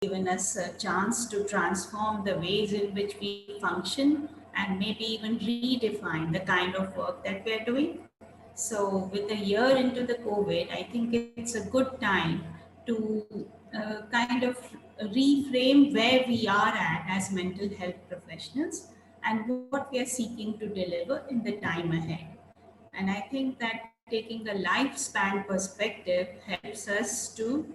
given us a chance to transform the ways in which we function and maybe even redefine the kind of work that we're doing. So, with a year into the COVID, I think it's a good time to kind of reframe where we are at as mental health professionals and what we are seeking to deliver in the time ahead. And I think that taking a lifespan perspective helps us to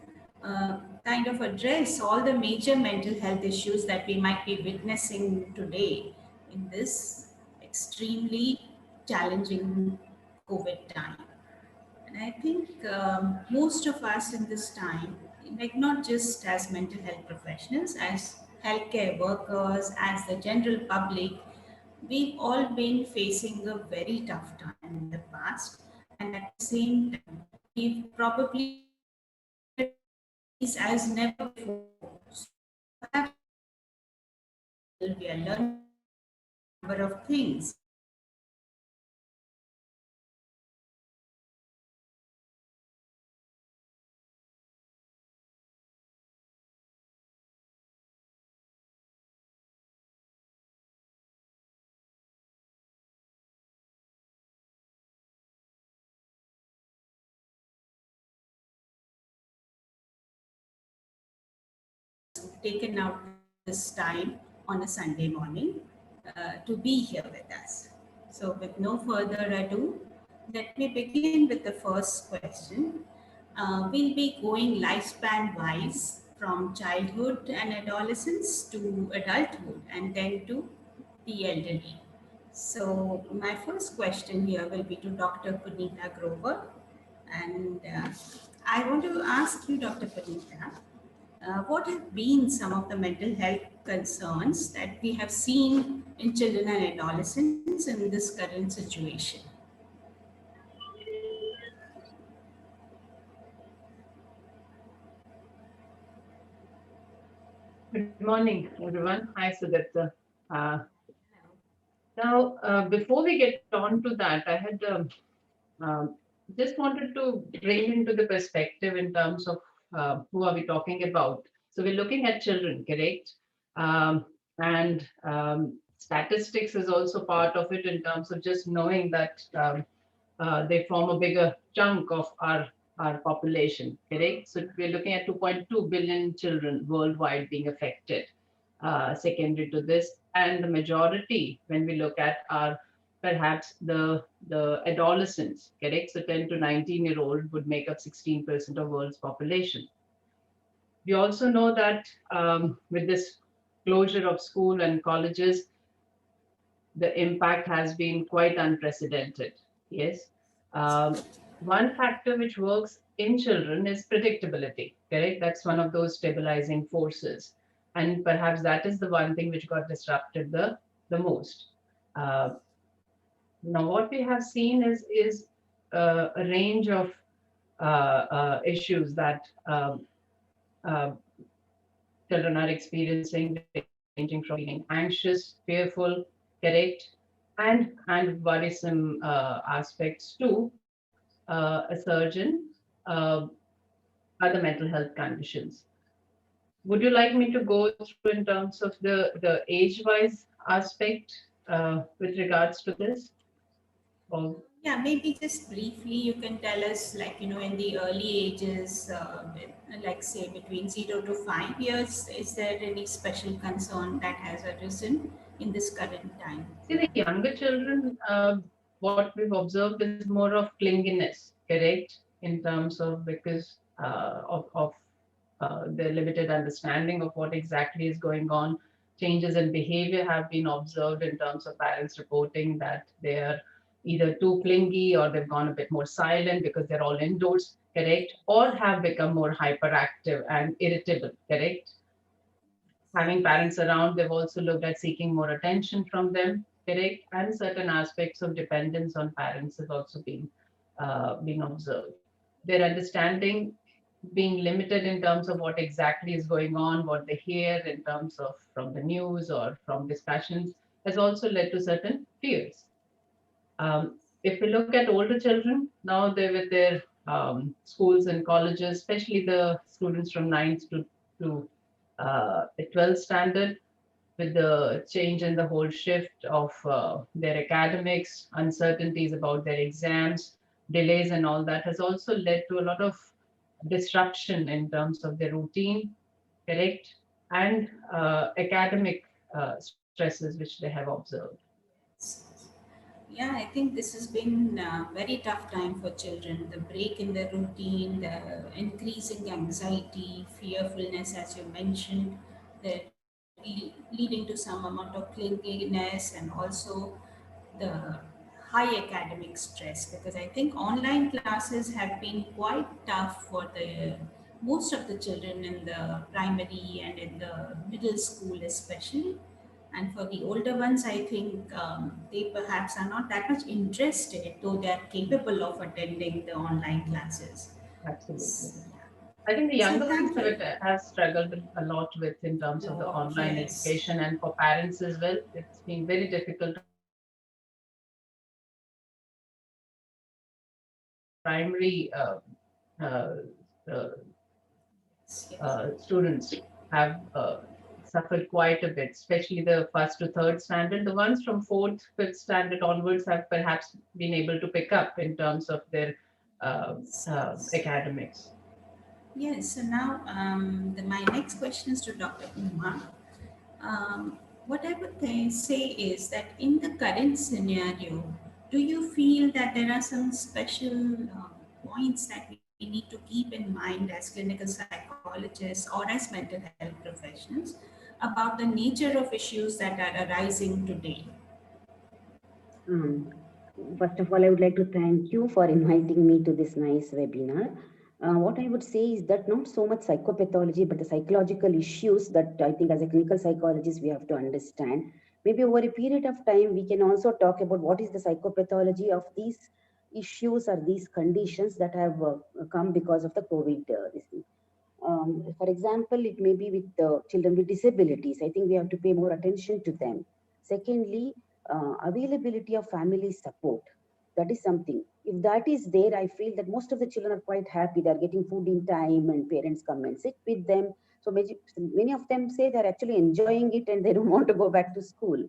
kind of address all the major mental health issues that we might be witnessing today in this extremely challenging COVID time. And I think most of us in this time, like not just as mental health professionals, as healthcare workers, as the general public, we've all been facing a very tough time in the past. And at the same time, we've probably as never before. So perhaps we are learning a number of things. Taken out this time on a Sunday morning to be here with us. So, with no further ado, let me begin with the first question. We'll be going lifespan wise from childhood and adolescence to adulthood and then to the elderly. So, my first question here will be to Dr. Punita Grover. And I want to ask you, Dr. Punita, what have been some of the mental health concerns that we have seen in children and adolescents in this current situation? Good morning, everyone. Hi, Sudatta. Uh, before we get on to that, I had um, just wanted to bring into the perspective in terms of who are we talking about. So we're looking at children, correct? And statistics is also part of it in terms of just knowing that they form a bigger chunk of our population, correct? So we're looking at 2.2 billion children worldwide being affected, secondary to this. And the majority, when we look at, are perhaps the adolescents, correct? So 10 to 19-year-old would make up 16% of world's population. We also know that with this closure of school and colleges, the impact has been quite unprecedented. Yes. Um, One factor which works in children is predictability, correct? That's one of those stabilizing forces. And perhaps that is the one thing which got disrupted the most. Uh, Now, what we have seen is a range of issues that uh, children are experiencing, ranging from feeling anxious, fearful, correct, and worrisome aspects to a surgeon, uh, other mental health conditions. Would you like me to go through in terms of the age-wise aspect with regards to this? Or Yeah, maybe just briefly, you can tell us, like, in the early ages, like say between 0 to 5 years, is there any special concern that has arisen in this current time? see, the younger children, what we've observed is more of clinginess, correct, in terms of because of the limited understanding of what exactly is going on. Changes in behavior have been observed in terms of parents reporting that they are either too clingy or they've gone a bit more silent because they're all indoors, correct, or have become more hyperactive and irritable, correct. Having parents around, they've also looked at seeking more attention from them, correct? And certain aspects of dependence on parents has also been observed. Their understanding being limited in terms of what exactly is going on, what they hear in terms of from the news or from discussions, has also led to certain fears. If we look at older children, now they're with their schools and colleges, especially the students from ninth to a 12th standard, with the change and the whole shift of their academics, uncertainties about their exams, delays, and all that has also led to a lot of disruption in terms of their routine, correct, and academic stresses which they have observed. Yeah, I think this has been a very tough time for children. The break in the routine, the increasing anxiety, fearfulness, as you mentioned, leading to some amount of clinginess, and also the high academic stress. Because I think online classes have been quite tough for the most of the children in the primary and in the middle school, especially. And for the older ones, I think they perhaps are not that much interested, though they are capable of attending the online classes. Absolutely. So, I think the so younger ones thank you. have struggled a lot with in terms of the Lord, online yes. education, and for parents as well. It's been very difficult to manage primary uh, uh, Yes, yes. students have suffered quite a bit, especially the first to third standard. The ones from fourth, fifth standard onwards have perhaps been able to pick up in terms of their Yes. academics. Yes, so now my next question is to Dr. Uma. What I would say is that in the current scenario, do you feel that there are some special points that we need to keep in mind as clinical psychologists or as mental health professionals about the nature of issues that are arising today? Um, First of all, I would like to thank you for inviting me to this nice webinar. What I would say is that not so much psychopathology, but the psychological issues that I think as a clinical psychologist we have to understand. Maybe over a period of time, we can also talk about what is the psychopathology of these issues or these conditions that have come because of the COVID. This thing. For example, it may be with children with disabilities. I think we have to pay more attention to them. Secondly, availability of family support. That is something. If that is there, I feel that most of the children are quite happy. They're getting food in time, and parents come and sit with them. So many of them say they're actually enjoying it and they don't want to go back to school.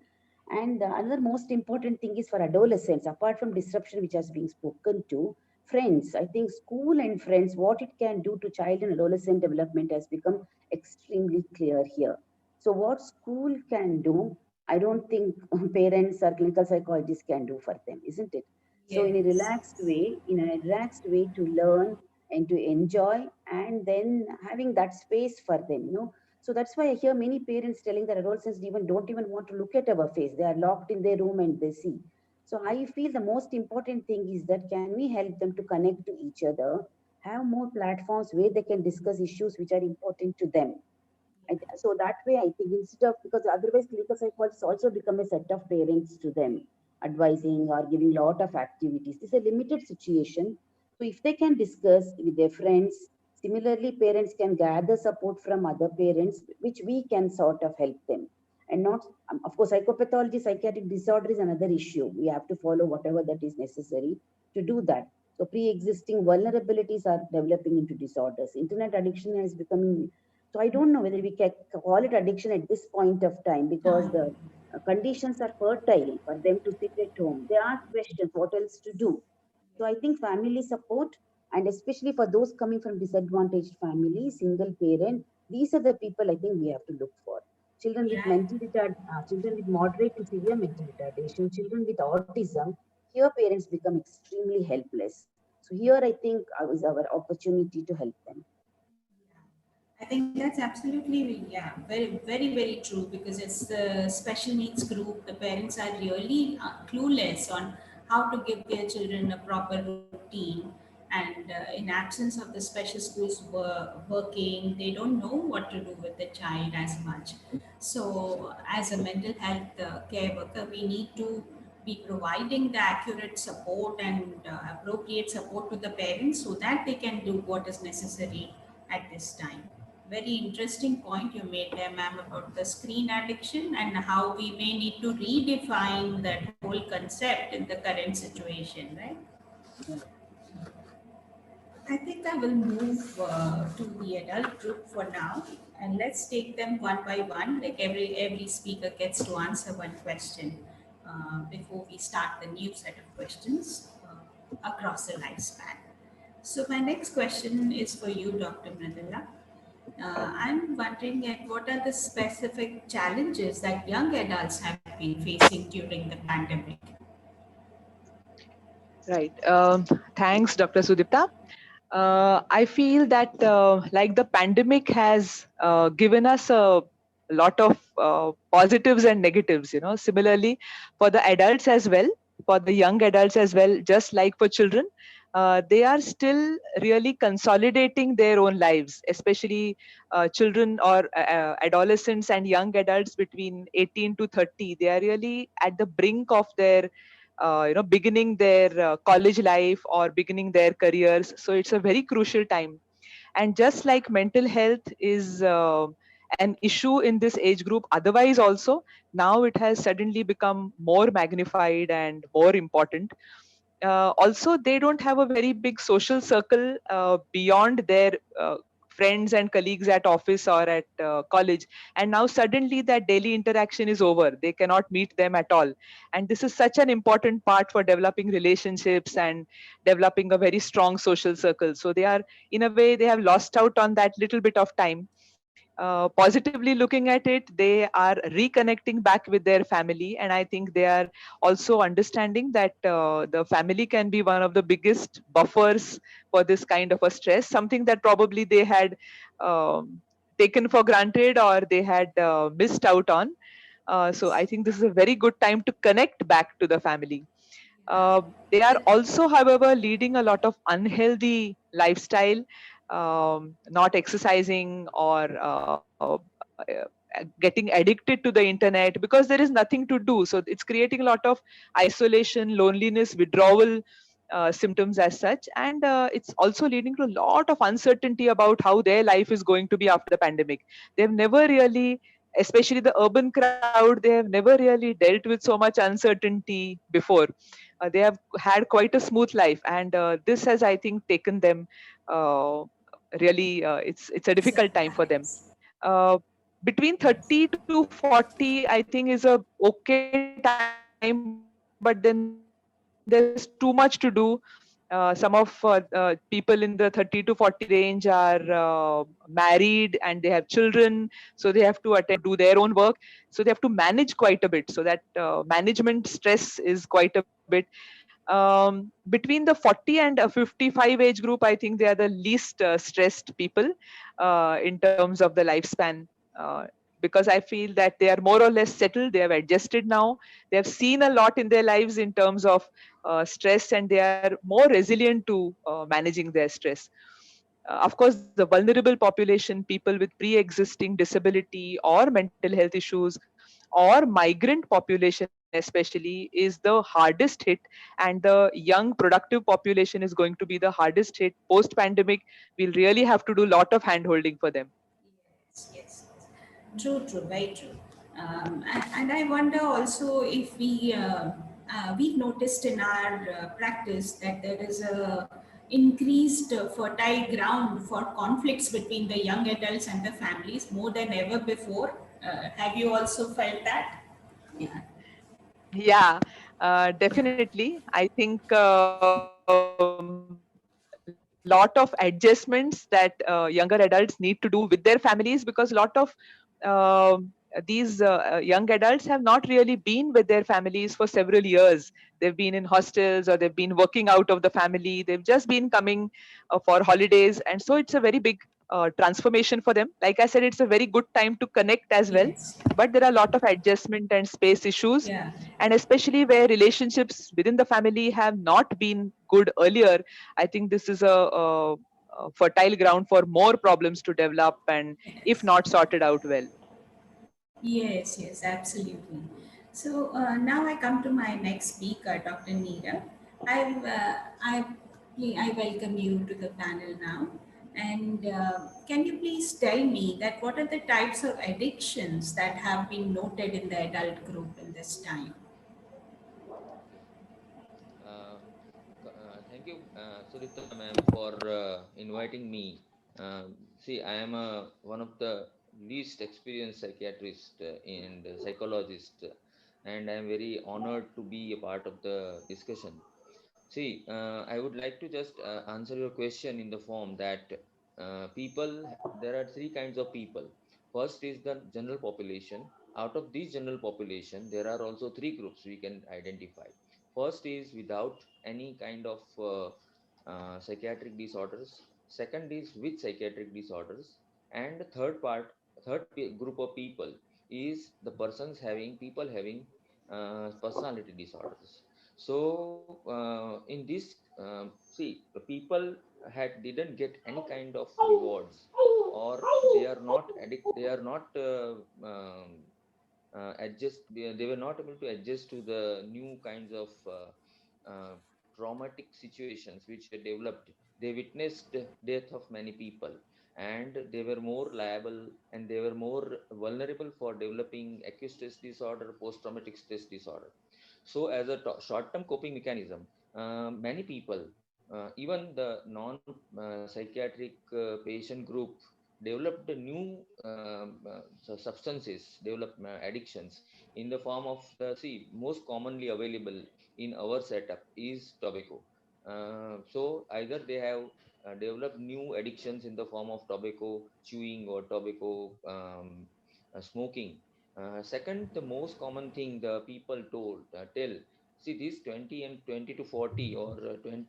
And another most important thing is for adolescents, apart from disruption which has been spoken to, friends. I think school and friends, what it can do to child and adolescent development has become extremely clear here. So what school can do, I don't think parents or clinical psychologists can do for them, isn't it? So Yes. in a relaxed way to learn and to enjoy, and then having that space for them, so that's why I hear many parents telling their adolescents even don't even want to look at our face. They are locked in their room and they see. So I feel the most important thing is that can we help them to connect to each other, have more platforms where they can discuss issues which are important to them. So that way, I think instead of, because otherwise clinical psychologists also become a set of parents to them, advising or giving lot of activities. This is a limited situation. So if they can discuss with their friends, similarly, parents can gather support from other parents, which we can sort of help them. And not, of course, psychopathology, psychiatric disorder is another issue. We have to follow whatever that is necessary to do that. So pre-existing vulnerabilities are developing into disorders. Internet addiction has become, so I don't know whether we can call it addiction at this point of time because No. the conditions are fertile for them to sit at home. They ask questions, what else to do? So I think family support, and especially for those coming from disadvantaged families, single parent, these are the people I think we have to look for. Children with Yeah. children with moderate to severe mental retardation, children with autism, here parents become extremely helpless. So here I think is our opportunity to help them. I think that's absolutely, yeah, very, very, very true because it's the special needs group. The parents are really clueless on how to give their children a proper routine. And in absence of the special schools working, they don't know what to do with the child as much. So, as a mental health care worker, we need to be providing the accurate support and appropriate support to the parents so that they can do what is necessary at this time. Very interesting point you made there, ma'am, about the screen addiction and how we may need to redefine that whole concept in the current situation, right? Yeah. I think I will move to the adult group for now, and let's take them one by one. Like every speaker gets to answer one question before we start the new set of questions across the lifespan. So my next question is for you, Dr. Mridula. I'm wondering at what are the specific challenges that young adults have been facing during the pandemic? Right. Thanks, Dr. Sudipta. I feel that like the pandemic has given us a lot of positives and negatives, similarly for the adults as well, for the young adults as well, just like for children, they are still really consolidating their own lives, especially children or adolescents and young adults between 18 to 30. They are really at the brink of their beginning their college life or beginning their careers. So it's a very crucial time. And just like mental health is an issue in this age group, otherwise also, now it has suddenly become more magnified and more important. Also, they don't have a very big social circle beyond their friends and colleagues at office or at college, and now suddenly that daily interaction is over. They cannot meet them at all, and this is such an important part for developing relationships and developing a very strong social circle. So they are, in a way, they have lost out on that little bit of time. Positively looking at it, they are reconnecting back with their family, and I think they are also understanding that the family can be one of the biggest buffers for this kind of a stress, something that probably they had taken for granted or they had missed out on. So I think this is a very good time to connect back to the family. They are also, however, leading a lot of unhealthy lifestyle, not exercising or getting addicted to the internet because there is nothing to do. So it's creating a lot of isolation, loneliness, withdrawal symptoms as such. And it's also leading to a lot of uncertainty about how their life is going to be after the pandemic. They've never really, especially the urban crowd, they have never really dealt with so much uncertainty before. They have had quite a smooth life, and this has, I think, taken them uh, really. It's a difficult time for them. Uh, Between 30 to 40, I think, is a okay time, but then there's too much to do. Some of people in the 30 to 40 range are married and they have children, so they have to attend to do their own work. So they have to manage quite a bit. So that management stress is quite a bit. Between the 40 and 55 age group, I think they are the least stressed people in terms of the lifespan. Because I feel that they are more or less settled, they have adjusted now, they have seen a lot in their lives in terms of stress, and they are more resilient to managing their stress. Of course, the vulnerable population, people with pre-existing disability or mental health issues, or migrant population especially, is the hardest hit, and the young productive population is going to be the hardest hit post pandemic. We'll really have to do a lot of hand holding for them. Yes, yes. True, true, very true. And I wonder also if we've noticed in our practice that there is a increased fertile ground for conflicts between the young adults and the families more than ever before. Have you also felt that? Yeah. Yeah, definitely. I think lot of adjustments that younger adults need to do with their families, because a lot of these young adults have not really been with their families for several years. They've been in hostels or they've been working out of the family. They've just been coming for holidays. And so it's a very big transformation for them. Like I said, it's a very good time to connect as well. Yes. But there are a lot of adjustment and space issues, Yeah. and especially where relationships within the family have not been good earlier. I think this is a fertile ground for more problems to develop, and if Yes. not sorted out well. Yes, yes, absolutely. So now I come to my next speaker, Dr. Neera. I, uh, I, I welcome you to the panel now. And can you please tell me that what are the types of addictions that have been noted in the adult group in this time? you, Sudipta ma'am, for inviting me. See, I am one of the least experienced psychiatrist and psychologist, and I am very honored to be a part of the discussion. See, I would like to just answer your question in the form that there are three kinds of people. First is the general population. Out of this general population, there are also three groups we can identify. First is without any kind of psychiatric disorders. Second is with psychiatric disorders. And the group of people is the people having personality disorders. So in this, see, the people didn't get any kind of rewards, or they are not they are not they were not able to adjust to the new kinds of traumatic situations which they developed. They witnessed death of many people, and they were more liable and they were more vulnerable for developing acute stress disorder, post-traumatic stress disorder. So, as a short-term coping mechanism, many people, even the non-psychiatric patient group, developed new substances, developed addictions in the form of most commonly available in our setup is tobacco. So either they have developed new addictions in the form of tobacco chewing or tobacco smoking. Second, the most common thing the people tell, see, these 20 and 20 to 40 or 20,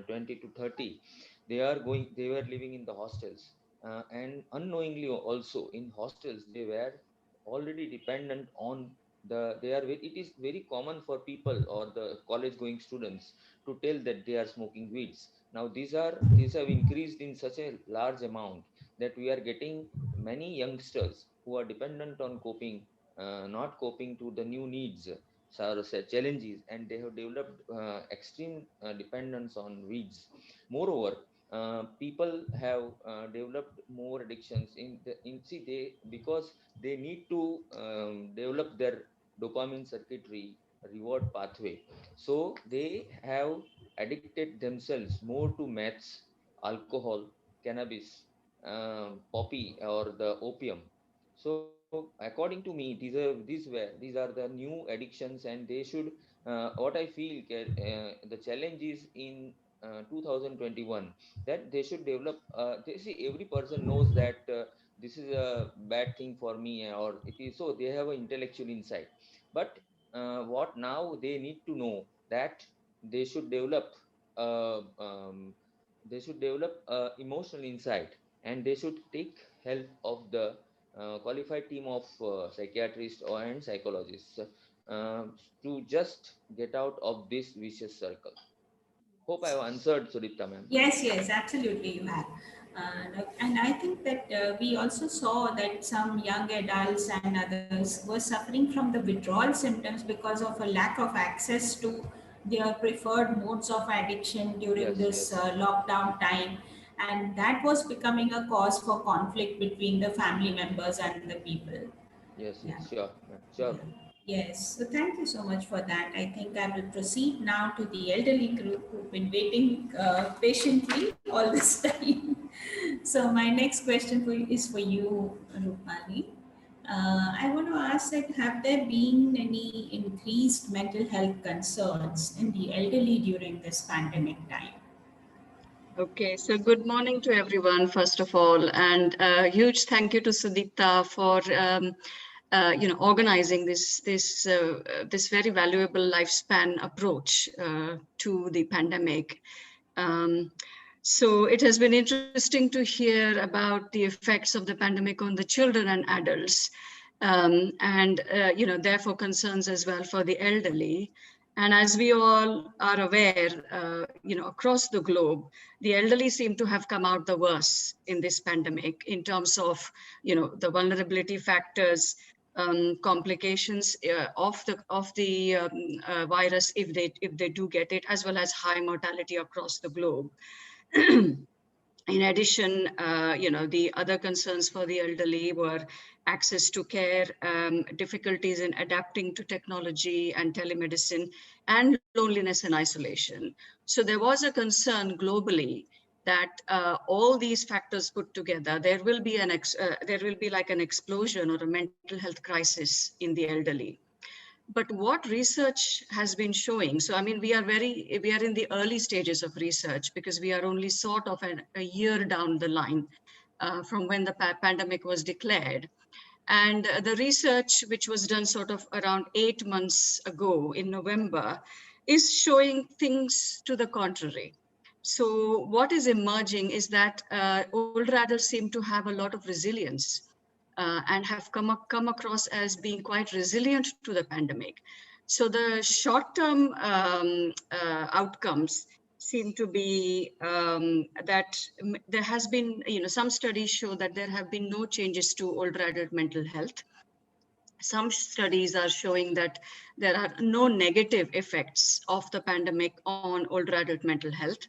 20 to 30, they were living in the hostels, and unknowingly also in hostels they were already dependent on it is very common for people or the college going students to tell that they are smoking weeds. Now these have increased in such a large amount that we are getting many youngsters who are dependent on coping, not coping to the new needs, challenges, and they have developed extreme dependence on weeds. Moreover, people have developed more addictions in see they because they need to develop their dopamine circuitry reward pathway. So they have addicted themselves more to meths, alcohol, cannabis, poppy, or the opium. So according to me, these are the new addictions, and they should. What I feel, the challenge is in 2021 that they should develop. They see every person knows that this is a bad thing for me, or it is so they have an intellectual insight. But what now they need to know that they should develop. Uh, um, they should develop emotional insight, and they should take help of the qualified team of psychiatrists and psychologists to just get out of this vicious circle. Hope I have answered, Sudipta ma'am. Yes, yes, absolutely, you have. And I think that we also saw that some young adults and others were suffering from the withdrawal symptoms because of a lack of access to their preferred modes of addiction during Yes, this yes, lockdown time. And that was becoming a cause for conflict between the family members and the people. yes, Yeah. yes, sure, ma'am. Sure, Yeah. ma'am. Yes, so thank you so much for that. I think I will proceed now to the elderly group who've been waiting patiently all this time. So my next question is for you, Rupali. I want to ask that have there been any increased mental health concerns in the elderly during this pandemic time? Okay, so good morning to everyone, first of all, and a huge thank you to Sudipta for organizing this very valuable lifespan approach to the pandemic. Um, so it has been interesting to hear about the effects of the pandemic on the children and adults, and therefore concerns as well for the elderly. And as we all are aware, across the globe, the elderly seem to have come out the worst in this pandemic in terms of, the vulnerability factors, complications of the virus if they do get it, as well as high mortality across the globe. In addition, the other concerns for the elderly were access to care, difficulties in adapting to technology and telemedicine, and loneliness and isolation. So there was a concern globally that all these factors put together, there will be like an explosion or a mental health crisis in the elderly. But what research has been showing, so I mean, we are in the early stages of research because we are only sort of a year down the line from when the pandemic was declared. And the research, which was done sort of around 8 months ago in November, is showing things to the contrary. So what is emerging is that older adults seem to have a lot of resilience and have come across as being quite resilient to the pandemic. So the short-term outcomes seem to be that there has been, some studies show that there have been no changes to older adult mental health. Some studies are showing that there are no negative effects of the pandemic on older adult mental health.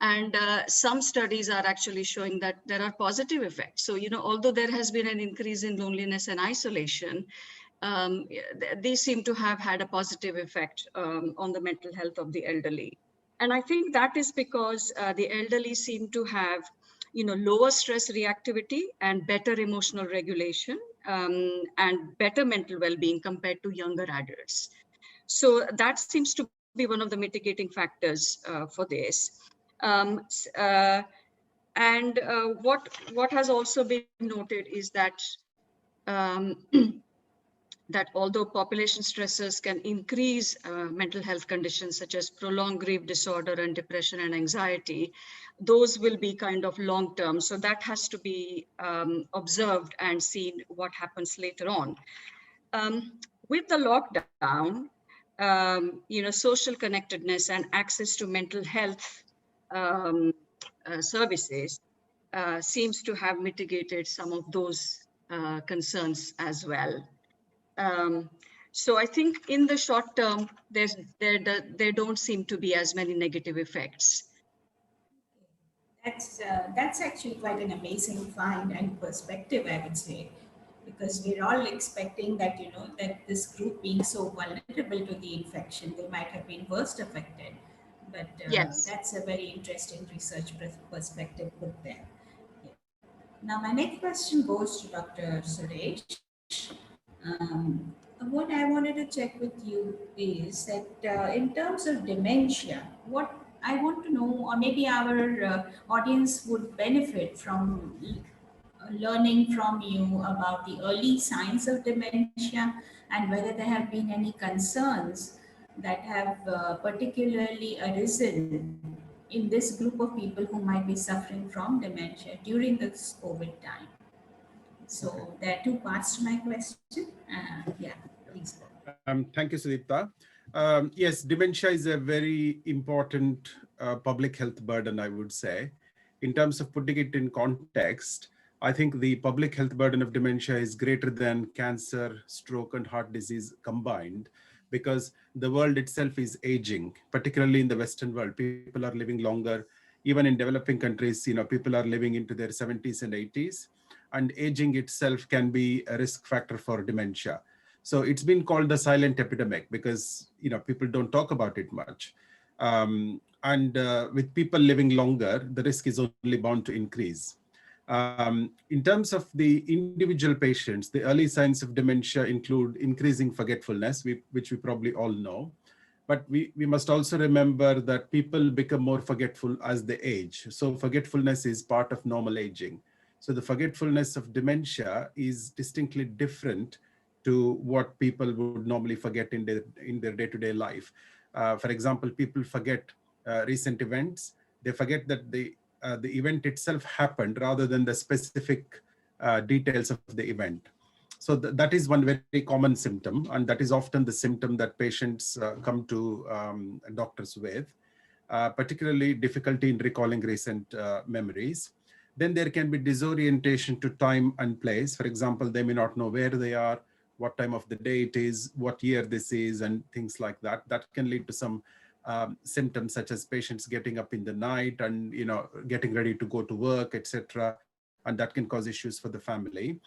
And some studies are actually showing that there are positive effects. So, although there has been an increase in loneliness and isolation, these seem to have had a positive effect on the mental health of the elderly. And I think that is because the elderly seem to have, lower stress reactivity and better emotional regulation and better mental well-being compared to younger adults. So that seems to be one of the mitigating factors for this. What has also been noted is that that although population stressors can increase mental health conditions such as prolonged grief disorder and depression and anxiety, those will be kind of long term. So that has to be observed and seen what happens later on. With the lockdown, social connectedness and access to mental health services seems to have mitigated some of those concerns as well. So I think in the short term, there don't seem to be as many negative effects. That's actually quite an amazing find and perspective, I would say, because we're all expecting that that this group being so vulnerable to the infection, they might have been worst affected. But Yes. that's a very interesting research perspective put there. Yeah. Now, my next question goes to Dr. Suresh. What I wanted to check with you is that in terms of dementia, what I want to know, or maybe our audience would benefit from learning from you about the early signs of dementia and whether there have been any concerns that have particularly arisen in this group of people who might be suffering from dementia during this COVID time. So there are two parts to my question. Yeah, please. Thank you, Sudipta. Yes, dementia is a very important public health burden, I would say. In terms of putting it in context, I think the public health burden of dementia is greater than cancer, stroke, and heart disease combined, because the world itself is aging, particularly in the Western world. People are living longer. Even in developing countries, people are living into their 70s and 80s, and aging itself can be a risk factor for dementia. So it's been called the silent epidemic because people don't talk about it much. With people living longer, the risk is only bound to increase. In terms of the individual patients, the early signs of dementia include increasing forgetfulness, which we probably all know. But we must also remember that people become more forgetful as they age. So forgetfulness is part of normal aging. So the forgetfulness of dementia is distinctly different to what people would normally forget in their day-to-day life. For example, people forget recent events. They forget that the event itself happened rather than the specific details of the event. So that is one very common symptom, and that is often the symptom that patients come to doctors with, particularly difficulty in recalling recent memories. Then there can be disorientation to time and place. For example, they may not know where they are, what time of the day it is, what year this is, and things like that. That can lead to some symptoms such as patients getting up in the night and getting ready to go to work, etc. And that can cause issues for the family.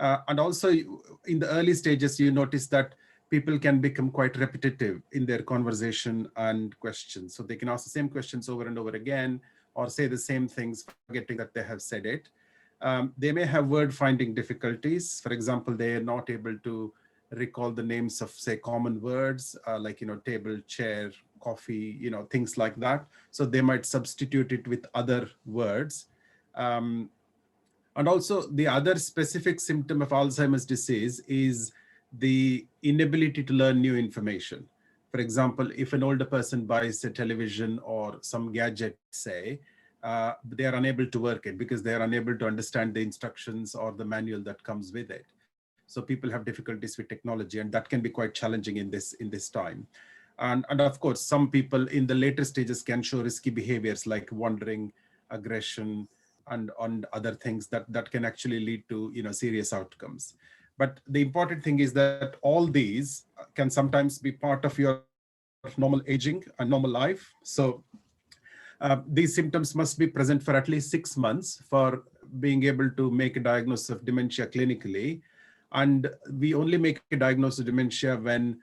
And also in the early stages, you notice that people can become quite repetitive in their conversation and questions. So they can ask the same questions over and over again, or say the same things, forgetting that they have said it. They may have word finding difficulties. For example, they are not able to recall the names of, say, common words, like, table, chair, coffee, things like that. So they might substitute it with other words. And also the other specific symptom of Alzheimer's disease is the inability to learn new information. For example, if an older person buys a television or some gadget, say, they are unable to work it because they are unable to understand the instructions or the manual that comes with it. So people have difficulties with technology, and that can be quite challenging in this time. And of course, some people in the later stages can show risky behaviors like wandering, aggression, and other things that can actually lead to serious outcomes. But the important thing is that all these can sometimes be part of your normal aging and normal life. So these symptoms must be present for at least 6 months for being able to make a diagnosis of dementia clinically. And we only make a diagnosis of dementia when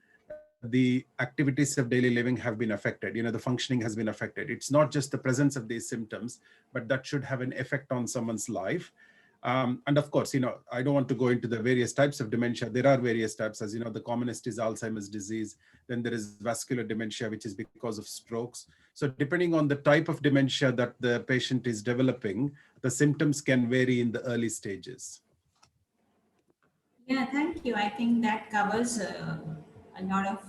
the activities of daily living have been affected, the functioning has been affected. It's not just the presence of these symptoms, but that should have an effect on someone's life. And of course, I don't want to go into the various types of dementia. There are various types, as you know, the commonest is Alzheimer's disease. Then there is vascular dementia, which is because of strokes. So depending on the type of dementia that the patient is developing, the symptoms can vary in the early stages. Yeah, thank you. I think that covers a lot of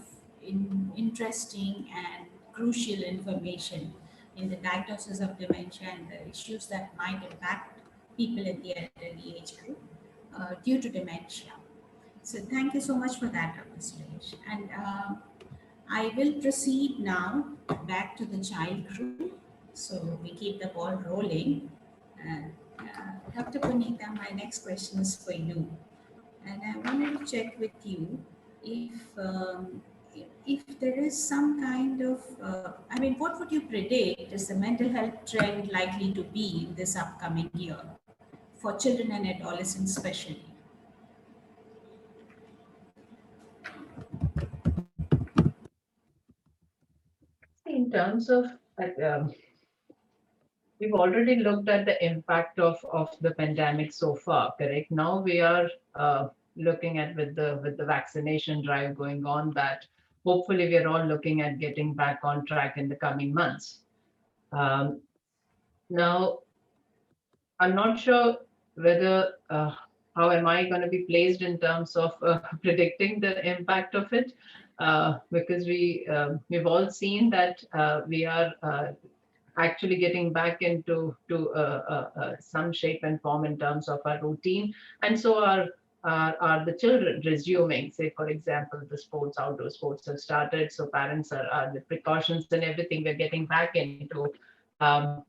interesting and crucial information in the diagnosis of dementia and the issues that might impact people in the elderly age group due to dementia. So thank you so much for that, Dr. Suresh. And I will proceed now back to the child group. So we keep the ball rolling. And Dr. Punita, my next question is for you. And I wanted to check with you if there is some kind of, what would you predict is the mental health trend likely to be in this upcoming year for children and adolescents especially? In terms of, we've already looked at the impact of the pandemic so far, correct? Now we are looking at with the vaccination drive going on that hopefully we're all looking at getting back on track in the coming months. Now, I'm not sure whether how am I going to be placed in terms of predicting the impact of it, because we've all seen that we are actually getting back into some shape and form in terms of our routine, and so are the children resuming. Say, for example, the outdoor sports have started, so parents are the precautions and everything. We're getting back into our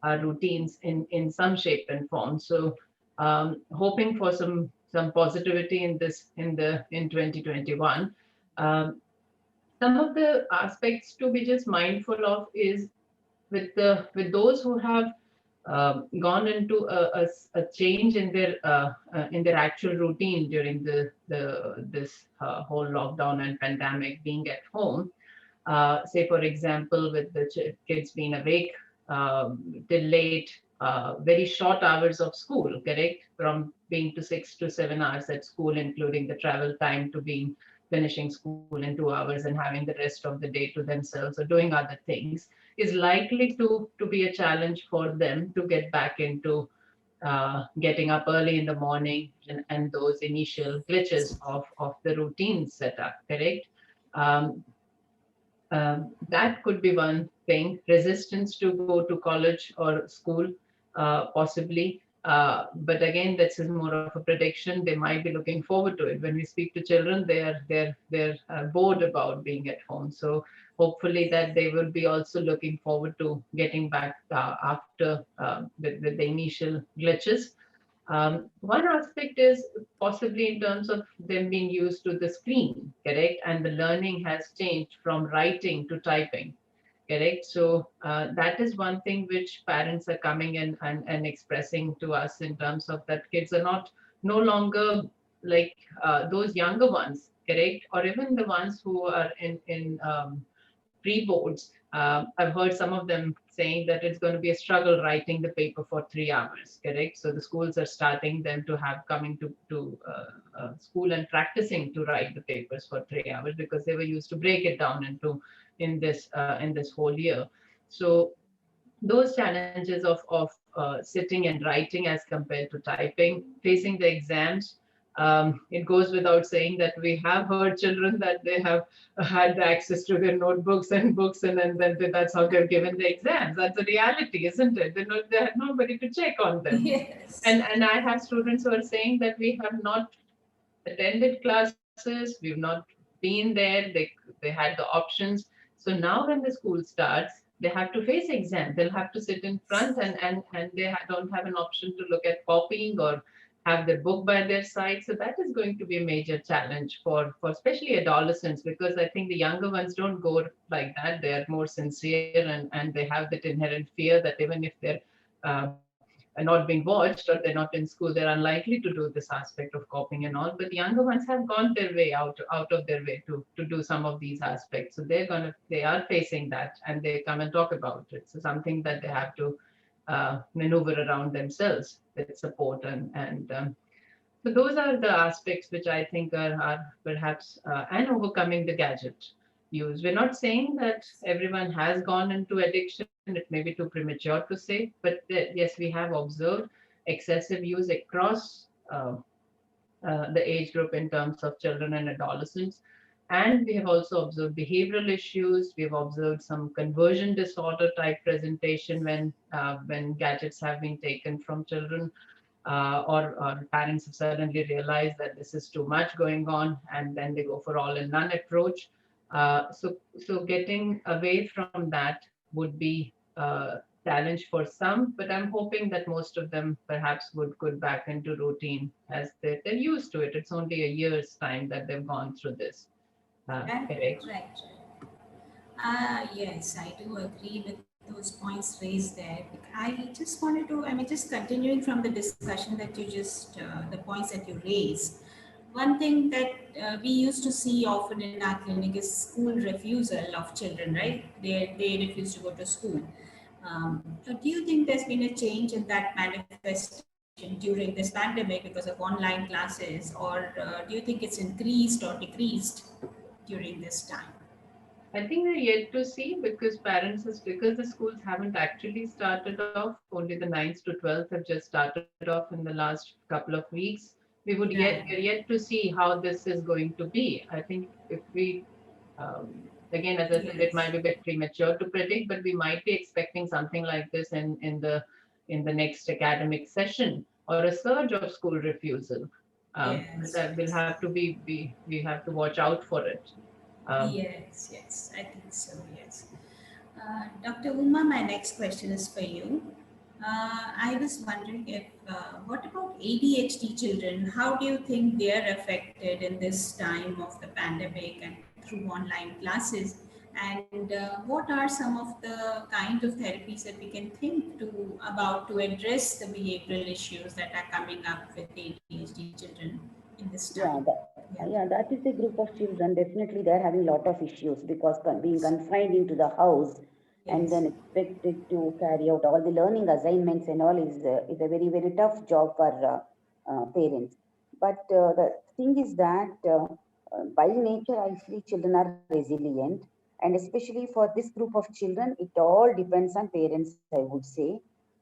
routines in some shape and form. So hoping for some positivity in 2021. Some of the aspects to be just mindful of is with those who have gone into a change in their actual routine during this whole lockdown and pandemic, being at home. Say, for example, with the kids being awake till late, very short hours of school, correct? From being to 6 to 7 hours at school, including the travel time, to being finishing school in 2 hours and having the rest of the day to themselves or doing other things, is likely to be a challenge for them to get back into getting up early in the morning and those initial glitches of the routine setup, correct? That could be one thing. Resistance to go to college or school, possibly. But again, this is more of a prediction. They might be looking forward to it. When we speak to children, they're bored about being at home. So hopefully that they will be also looking forward to getting back after with the initial glitches. One aspect is possibly in terms of them being used to the screen, correct? And the learning has changed from writing to typing, correct? So that is one thing which parents are coming in and expressing to us in terms of that kids are not no longer like those younger ones, correct? Or even the ones who are in pre-boards. I've heard some of them saying that it's going to be a struggle writing the paper for 3 hours, correct? So the schools are starting them to have coming to school and practicing to write the papers for 3 hours because they were used to break it down into in this whole year. So those challenges of sitting and writing as compared to typing, facing the exams. It goes without saying that we have heard children that they have had the access to their notebooks and books, and then that's how they're given the exams. That's a reality, isn't it? They had nobody to check on them. Yes. And I have students who are saying that we have not attended classes, we've not been there, they had the options. So now when the school starts, they have to face exam. They'll have to sit in front and they don't have an option to look at copying or have their book by their side. So that is going to be a major challenge for especially adolescents, because I think the younger ones don't go like that. They are more sincere and they have that inherent fear that even if they're not being watched or they're not in school, they're unlikely to do this aspect of copying and all. But younger ones have gone their way out of their way to do some of these aspects. So they are facing that and they come and talk about it. So something that they have to maneuver around themselves with support and so those are the aspects which I think are perhaps and overcoming the gadget use. We're not saying that everyone has gone into addiction. It may be too premature to say, but yes, we have observed excessive use across the age group in terms of children and adolescents. And we have also observed behavioral issues. We've observed some conversion disorder type presentation when gadgets have been taken from children, or parents have suddenly realized that this is too much going on, and then they go for all and none approach. So getting away from that would be a challenge for some, but I'm hoping that most of them perhaps would go back into routine as they're used to it. It's only a year's time that they've gone through this. And Correct. right. Yes, I do agree with those points raised there. I just wanted to, I mean, just continuing from the discussion that you just, the points that you raised. One thing that we used to see often in our clinic is school refusal of children, right? They refuse to go to school. So do you think there's been a change in that manifestation during this pandemic because of online classes, or do you think it's increased or decreased during this time? I think we're yet to see because because the schools haven't actually started off, only the 9th to 12th have just started off in the last couple of weeks. We're yet to see how this is going to be. I think if we, again, as I said, it might be a bit premature to predict, but we might be expecting something like this in the next academic session or a surge of school refusal. Yes, That will yes. have to we have to watch out for it. Yes, I think so, yes. Dr. Uma, my next question is for you. I was wondering if, what about ADHD children? How do you think they are affected in this time of the pandemic and through online classes? And what are some of the kind of therapies that we can think about to address the behavioral issues that are coming up with ADHD children in this time? That is a group of children. Definitely, they're having a lot of issues because being confined into the house and then expected to carry out all the learning assignments and all is a very, very tough job for parents. But the thing is that by nature, actually, children are resilient. And especially for this group of children, it all depends on parents, I would say.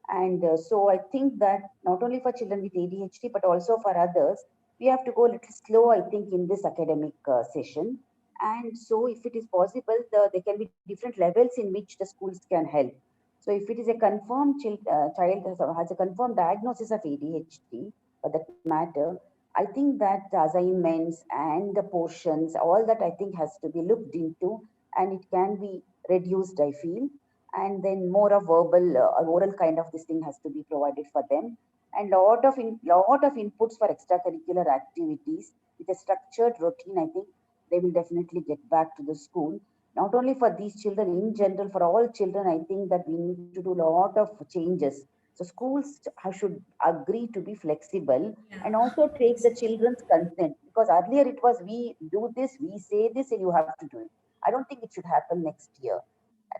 And so I think that not only for children with ADHD, but also for others, we have to go a little slow, I think, in this academic session. And so if it is possible, there can be different levels in which the schools can help. So if it is a confirmed child has a confirmed diagnosis of ADHD, for that matter, I think that the assignments and the portions, all that I think has to be looked into, and it can be reduced, I feel. And then more of verbal or oral kind of this thing has to be provided for them, and lot of inputs for extracurricular activities with a structured routine. I think they will definitely get back to the school. Not only for these children, in general, for all children, I think that we need to do a lot of changes So schools should agree to be flexible and Yeah. also take the children's consent, because earlier it was we do this, we say this, and you have to do it. I don't think it should happen next year.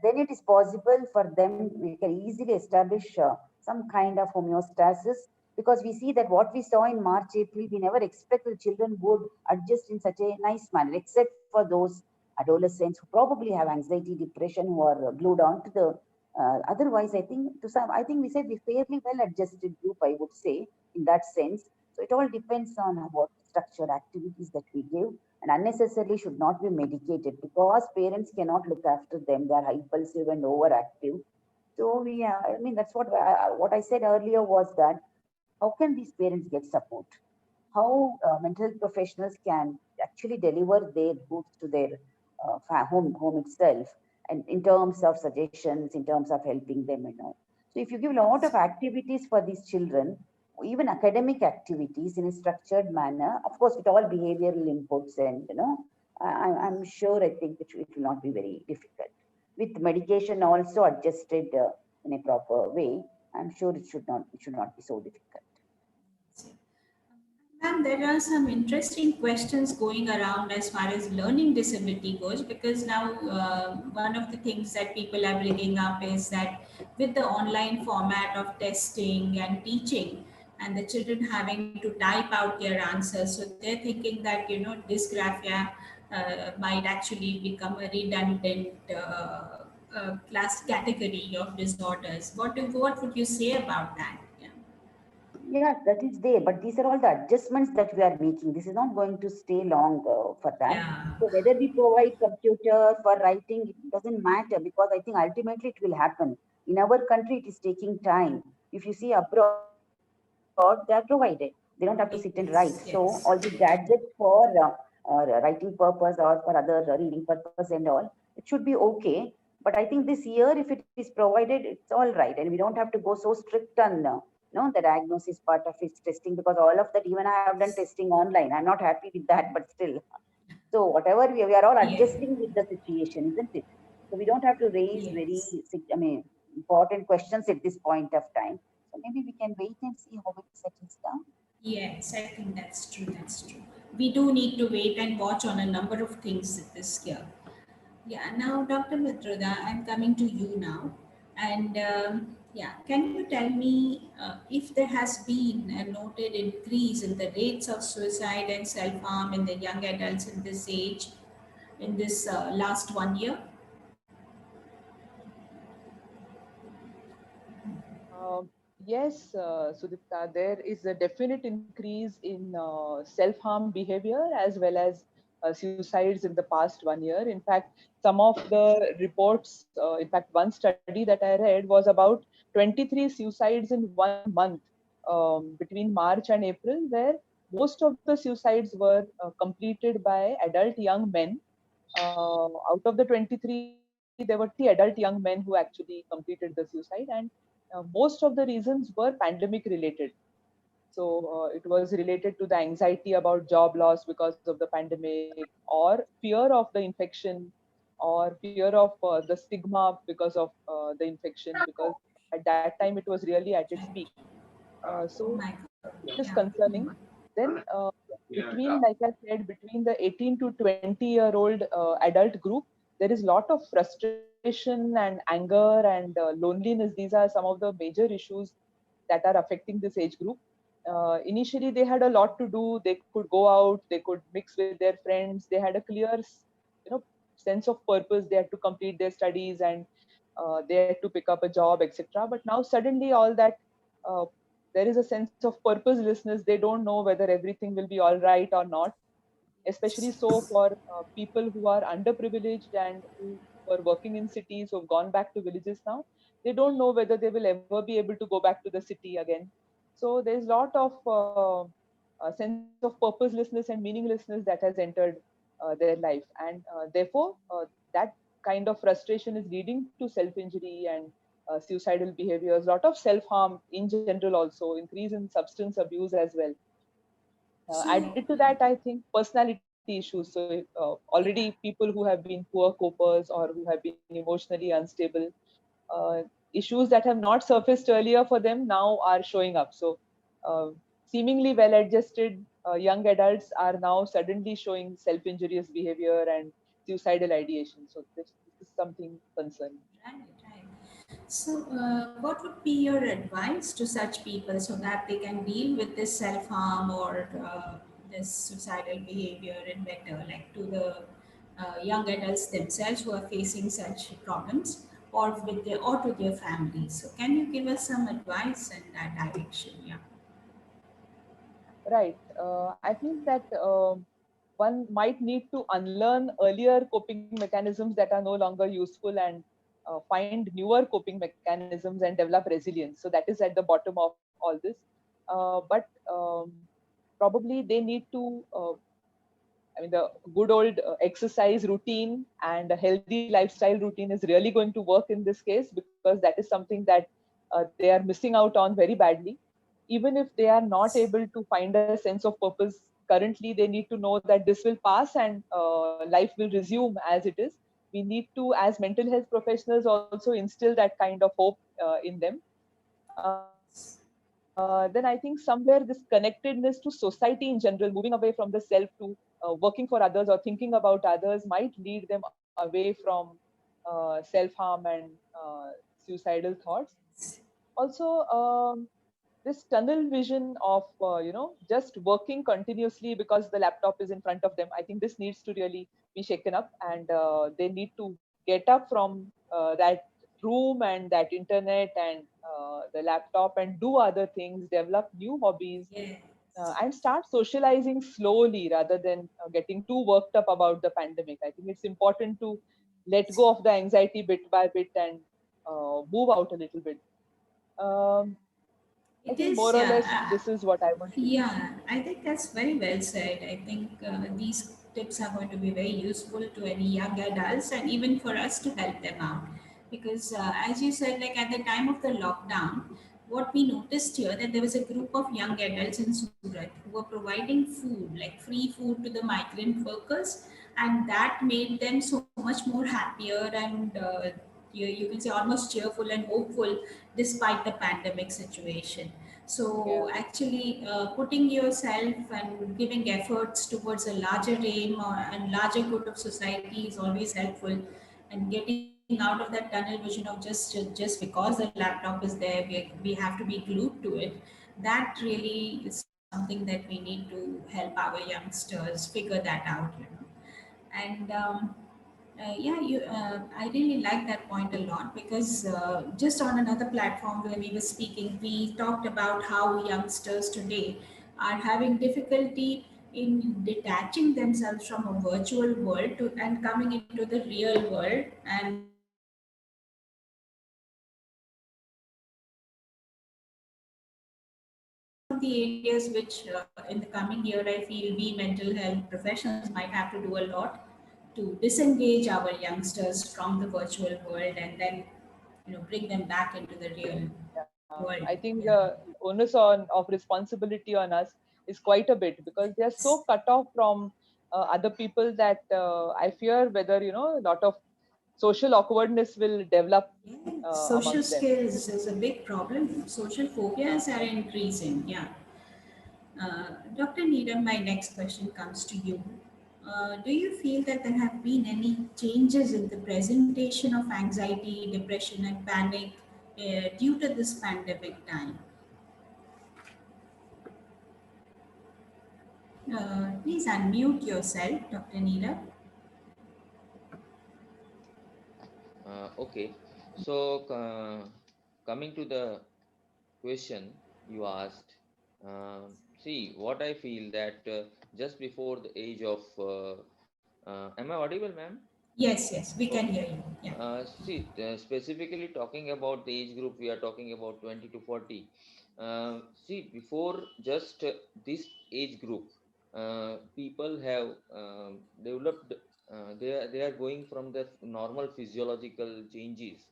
Then it is possible for them, we can easily establish some kind of homeostasis, because we see that what we saw in March, April, we never expected children would adjust in such a nice manner, except for those adolescents who probably have anxiety, depression, who are glued on to the. Otherwise, I think I think we said we fairly well adjusted group, I would say, in that sense. So it all depends on what structured activities that we give, and unnecessarily should not be medicated, because parents cannot look after them. They are impulsive and overactive. So I mean, that's what I said earlier was that how can these parents get support? How mental health professionals can actually deliver their goods to their home itself, and in terms of suggestions, in terms of helping them and all. So if you give a lot of activities for these children, even academic activities in a structured manner, of course with all behavioral inputs, and I'm sure, I think it will not be very difficult, with medication also adjusted in a proper way. I'm sure it should not be so difficult. And there are some interesting questions going around as far as learning disability goes, because now one of the things that people are bringing up is that with the online format of testing and teaching, and the children having to type out their answers, so they're thinking that dysgraphia might actually become a redundant class category of disorders. What would you say about that? Yeah. Yeah, that is there, but these are all the adjustments that we are making. This is not going to stay long for that. Yeah. So whether we provide computer for writing, it doesn't matter, because I think ultimately it will happen. In our country, it is taking time. If you see abroad, they are provided. They don't have to sit and write. So all Yes. these Yes. gadgets for writing purpose or for other reading purpose and all, it should be okay. But I think this year, if it is provided, it's all right, and we don't have to go so strict on no, the diagnosis part of its testing, because all of that, even I have done testing online. I'm not happy with that, but still. So whatever we are all Yeah. adjusting with the situation, isn't it? So we don't have to raise very, Yes. important questions at this point of time. So maybe we can wait and see how it settles down. Yes, I think that's true. That's true. We do need to wait and watch on a number of things this year. Yeah. Now, Dr. Mitroda, I'm coming to you now. And yeah, can you tell me if there has been a noted increase in the rates of suicide and self harm in the young adults in this age, in this last 1 year? Yes, Sudipta, there is a definite increase in self-harm behavior as well as suicides in the past 1 year. In fact, some of the reports, in fact, one study that I read was about 23 suicides in 1 month between March and April, where most of the suicides were completed by adult young men. Out of the 23, there were 3 adult young men who actually completed the suicide, and most of the reasons were pandemic related. So it was related to the anxiety about job loss because of the pandemic, or fear of the infection, or fear of the stigma because of the infection, because at that time it was really at its peak. Oh So my God. it is Yeah. concerning. Then between, like I said, between the 18 to 20-year-old adult group, there is a lot of frustration and anger and loneliness. These are some of the major issues that are affecting this age group. Initially, they had a lot to do. They could go out, they could mix with their friends. They had a clear, you know, sense of purpose. They had to complete their studies, and they had to pick up a job, etc. But now suddenly, all that uh, there is a sense of purposelessness. They don't know whether everything will be all right or not, especially so for people who are underprivileged and who were working in cities, who have gone back to villages now. They don't know whether they will ever be able to go back to the city again. So there's a lot of a sense of purposelessness and meaninglessness that has entered their life, and therefore that kind of frustration is leading to self-injury and suicidal behaviors, lot of self-harm in general, also increase in substance abuse as well. Added So, to that, I think personality issues. So already yeah. people who have been poor copers or who have been emotionally unstable, uh, issues that have not surfaced earlier for them now are showing up. So seemingly well-adjusted young adults are now suddenly showing self-injurious behavior and suicidal ideation. So this is something concerning. Right, right. So, what would be your advice to such people so that they can deal with this self harm or this suicidal behavior in better, like to the young adults themselves who are facing such problems, or with their or to their families? So, can you give us some advice in that direction? Yeah. Right. I think that one might need to unlearn earlier coping mechanisms that are no longer useful and find newer coping mechanisms and develop resilience. So that is at the bottom of all this. But probably they need to, I mean, the good old exercise routine and a healthy lifestyle routine is really going to work in this case, because that is something that they are missing out on very badly. Even if they are not able to find a sense of purpose currently, they need to know that this will pass and life will resume as it is. We need to, as mental health professionals, also instill that kind of hope in them. Then I think somewhere this connectedness to society in general, moving away from the self to working for others or thinking about others, might lead them away from self-harm and suicidal thoughts. Also, this tunnel vision of just working continuously because the laptop is in front of them, I think this needs to really be shaken up, and they need to get up from that room and that internet and the laptop and do other things, develop new hobbies, Yes. and start socializing slowly rather than getting too worked up about the pandemic. I think it's important to let go of the anxiety bit by bit and move out a little bit. um, I It think is, more or yeah. less this is what I would. Yeah, I think that's very well said. I think these tips are going to be very useful to any young adults and even for us to help them out. Because as you said, like at the time of the lockdown, what we noticed here that there was a group of young adults in Surat who were providing food, like free food to the migrant workers, and that made them so much more happier and you can say almost cheerful and hopeful despite the pandemic situation. Yeah. So actually, putting yourself and giving efforts towards a larger aim or and larger good of society is always helpful. And getting out of that tunnel vision of just because the laptop is there, we have to be glued to it. That really is something that we need to help our youngsters figure that out. And yeah, I really like that point a lot because just on another platform where we were speaking, we talked about how youngsters today are having difficulty in detaching themselves from a virtual world and coming into the real world. And of the areas which in the coming year I feel we mental health professionals might have to do a lot to disengage our youngsters from the virtual world and then bring them back into the real I world. think Yeah. the onus of responsibility on us is quite a bit, because they are so cut off from other people that I fear whether a lot of social awkwardness will develop Yeah. Social amongst them. skills is a big problem. Social phobias are increasing. Yeah. Dr. Needham, my next question comes to you. Do you feel that there have been any changes in the presentation of anxiety, depression, and panic due to this pandemic time? Please unmute yourself, Dr. Needham. Okay, so coming to the question you asked, see what I feel that just before the age of, am I audible, ma'am? Yes, yes, we can Okay. hear you. Yeah. See, specifically talking about the age group, we are talking about 20 to 40. See, before just this age group, people have developed, they are going from the normal physiological changes.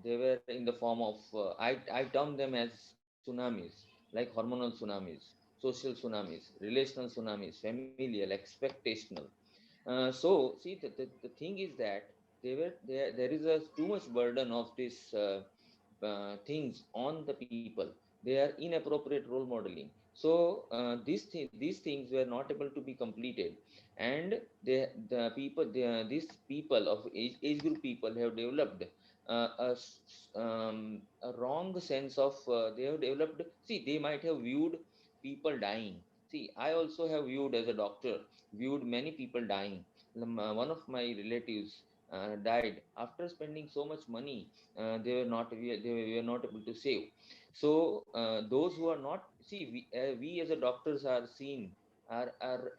They were in the form of, I term them as tsunamis, like hormonal tsunamis, social tsunamis, relational tsunamis, familial, expectational. So see the thing is that there is a too much burden of this things on the people. They are inappropriate role modeling. So these things were not able to be completed, and the people, these people of age group people have developed a wrong sense of, they have developed, see, they might have viewed people dying. See, I also have viewed, as a doctor, viewed many people dying. One of my relatives died after spending so much money. They were not able to save. So those who are not, see, we as a doctors are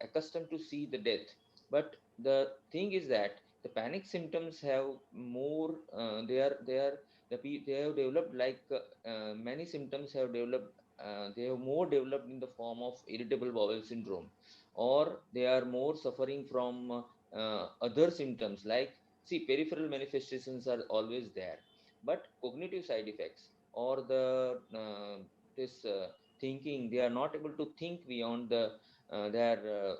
accustomed to see the death. But the thing is that the panic symptoms have more, they have developed, like many symptoms have developed, they have more developed in the form of irritable bowel syndrome, or they are more suffering from other symptoms, like, see, peripheral manifestations are always there, but cognitive side effects, or this thinking, they are not able to think beyond their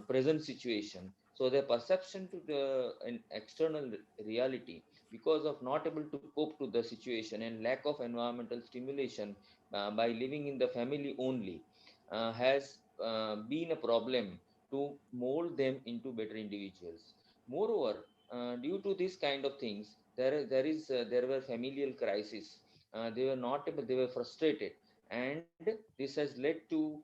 present situation. So their perception to the an external reality, because of not able to cope to the situation and lack of environmental stimulation by living in the family only, has been a problem to mold them into better individuals. Moreover, due to this kind of things, there were familial crises. They were not able, they were frustrated, and this has led to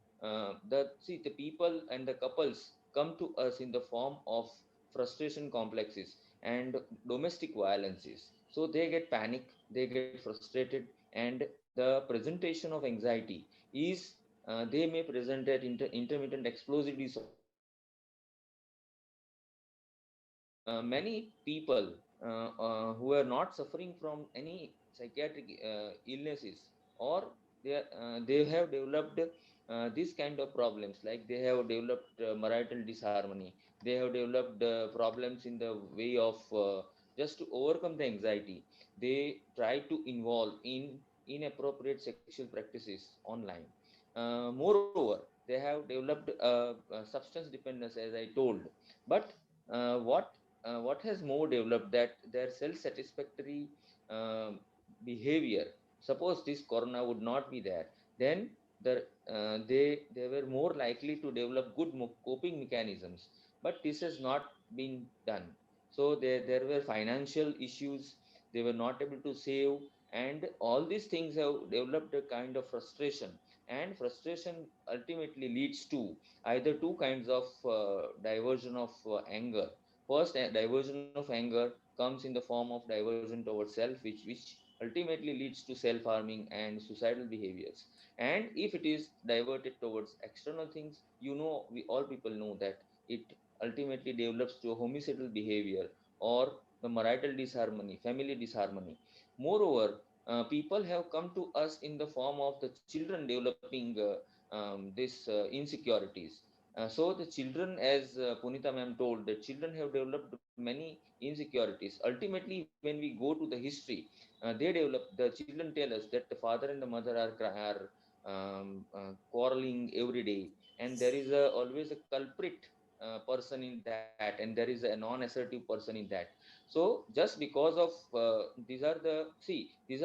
the people and the couples come to us in the form of frustration complexes and domestic violences. So they get panic, they get frustrated, and the presentation of anxiety is, they may present at intermittent explosive disorders, many people who are not suffering from any psychiatric illnesses, or they have developed this kind of problems, like they have developed marital disharmony, they have developed problems in the way of, just to overcome the anxiety, they try to involve in inappropriate sexual practices online. Moreover, they have developed substance dependence, as I told. But what has more developed, that their self-satisfactory uh, behavior. Suppose this corona would not be there, then they were more likely to develop good coping mechanisms. But this has not been done. So there were financial issues. They were not able to save, and all these things have developed a kind of frustration. And frustration ultimately leads to either two kinds of diversion of anger. First, diversion of anger comes in the form of diversion towards self, which ultimately leads to self-harming and suicidal behaviors. And if it is diverted towards external things, we all people know that it ultimately develops to a homicidal behavior, or the marital disharmony, family disharmony. Moreover, people have come to us in the form of the children developing this insecurities. So the children, as Punita ma'am told, the children have developed many insecurities. Ultimately, when we go to the history, the children tell us that the father and the mother are quarreling every day, and there is always a culprit person in that, and there is a non-assertive person in that. So just because of these are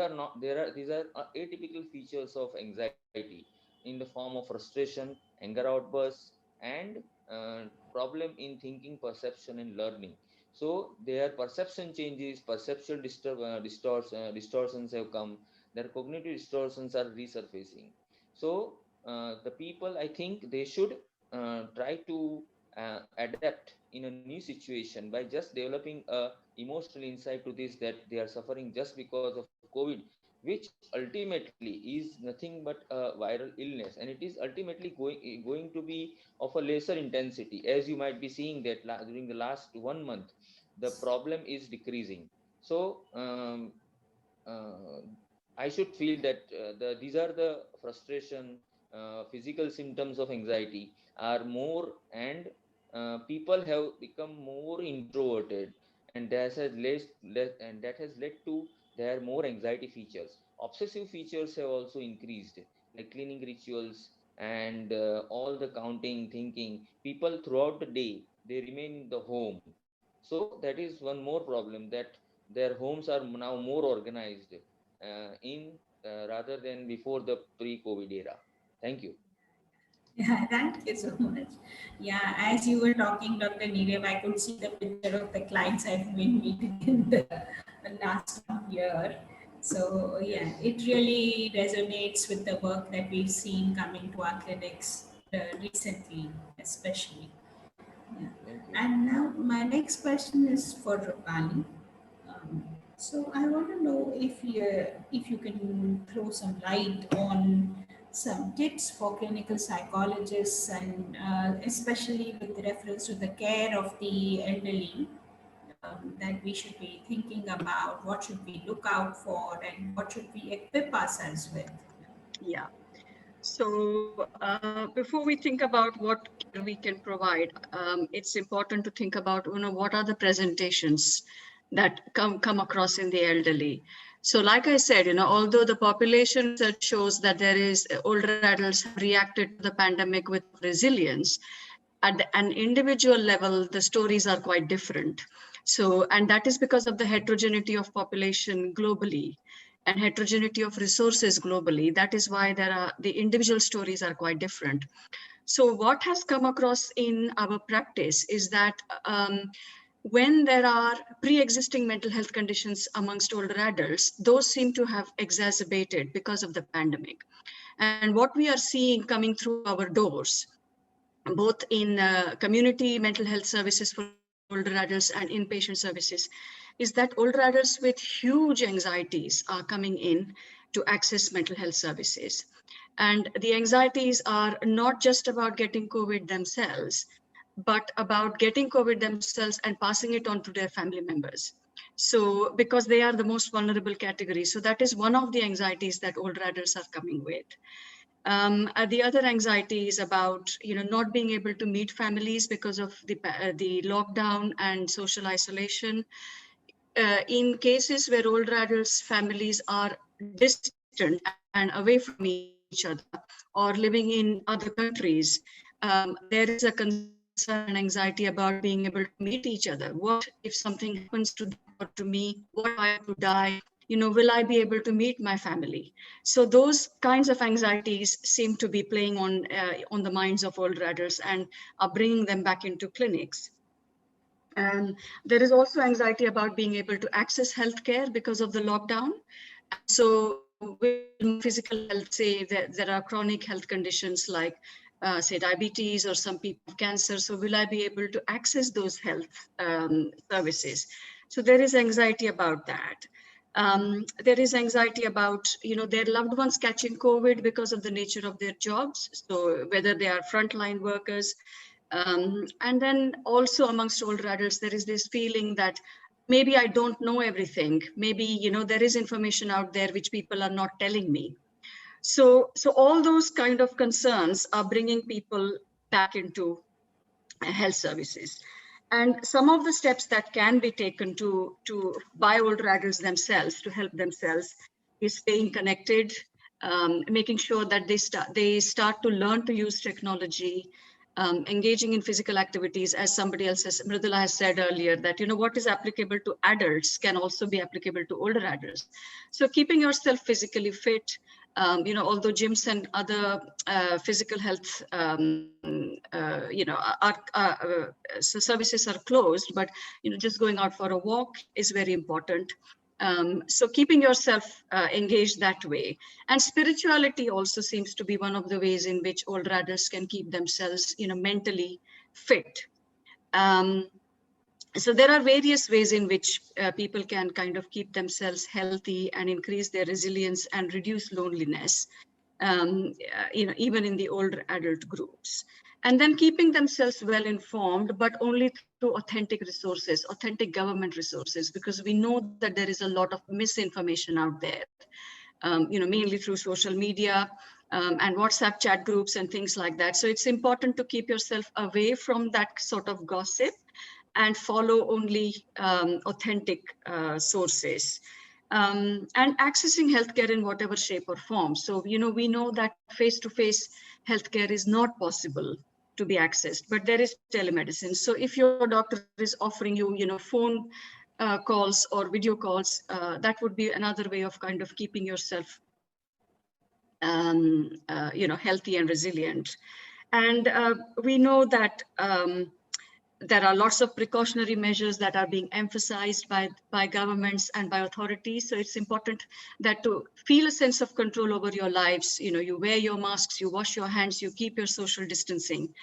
not there are these are atypical features of anxiety in the form of frustration, anger outbursts, and uh, problem in thinking, perception, and learning. So their perception changes, perceptual distortions have come, their cognitive distortions are resurfacing. So the people, I think, they should try to adapt in a new situation by just developing a emotional insight to this, that they are suffering just because of COVID, which ultimately is nothing but a viral illness, and it is ultimately going to be of a lesser intensity. As you might be seeing that during the last 1 month, the problem is decreasing. So uh, I should feel that these are the frustration, physical symptoms of anxiety are more, and people have become more introverted, and that has led to their more anxiety features. Obsessive features have also increased, like cleaning rituals and all the counting, thinking. People throughout the day, they remain in the home. So that is one more problem, that their homes are now more organized, rather than before the pre-COVID era. Thank you. Yeah, thank you so much. Yeah, as you were talking, Dr. Neerav, I could see the picture of the clients I've been meeting in the last 1 year. So yeah, Yes. it really resonates with the work that we've seen coming to our clinics recently, especially. Yeah. Thank you. And now my next question is for Rupali. Um, so I want to know if you can throw some light on some tips for clinical psychologists and especially with reference to the care of the elderly that we should be thinking about, what should we look out for and what should we equip ourselves with. Yeah. So before we think about what care we can provide, it's important to think about, what are the presentations that come across in the elderly. So like I said, although the population research shows that there is older adults have reacted to the pandemic with resilience, at an individual level, the stories are quite different. So, and that is because of the heterogeneity of population globally and heterogeneity of resources globally. That is why the individual stories are quite different. So what has come across in our practice is that when there are pre-existing mental health conditions amongst older adults, those seem to have exacerbated because of the pandemic. And what we are seeing coming through our doors, both in community mental health services for older adults and inpatient services, is that older adults with huge anxieties are coming in to access mental health services. And the anxieties are not just about getting COVID themselves, but about getting COVID themselves and passing it on to their family members. So, because they are the most vulnerable category. So that is one of the anxieties that older adults are coming with. The other anxiety is about, not being able to meet families because of the lockdown and social isolation. In cases where older adults' families are distant and away from each other or living in other countries, there is a concern and anxiety about being able to meet each other. What if something happens to them or to me? What if I have to die? Will I be able to meet my family? So those kinds of anxieties seem to be playing on the minds of older adults and are bringing them back into clinics. And there is also anxiety about being able to access healthcare because of the lockdown. So with physical health, say there are chronic health conditions like say diabetes or some people have cancer. So will I be able to access those health services? So there is anxiety about that. There is anxiety about, their loved ones catching COVID because of the nature of their jobs. So whether they are frontline workers, and then also amongst older adults, there is this feeling that maybe I don't know everything. Maybe, there is information out there which people are not telling me. So all those kind of concerns are bringing people back into health services. And some of the steps that can be taken by older adults themselves to help themselves is staying connected, making sure that they start to learn to use technology, engaging in physical activities, as somebody else, as Mridula has said earlier, that what is applicable to adults can also be applicable to older adults. So keeping yourself physically fit, although gyms and other physical health, so services are closed, but just going out for a walk is very important. So keeping yourself engaged that way. And spirituality also seems to be one of the ways in which older adults can keep themselves, mentally fit. So there are various ways in which people can kind of keep themselves healthy and increase their resilience and reduce loneliness, even in the older adult groups. And then keeping themselves well informed, but only through authentic resources, authentic government resources, because we know that there is a lot of misinformation out there, mainly through social media and WhatsApp chat groups and things like that. So it's important to keep yourself away from that sort of gossip and follow only authentic sources. And accessing healthcare in whatever shape or form. So, we know that face-to-face healthcare is not possible to be accessed, but there is telemedicine. So if your doctor is offering you, phone calls or video calls, that would be another way of kind of keeping yourself healthy and resilient. And we know that there are lots of precautionary measures that are being emphasized by governments and by authorities. So it's important that to feel a sense of control over your lives, you wear your masks, you wash your hands, you keep your social distancing.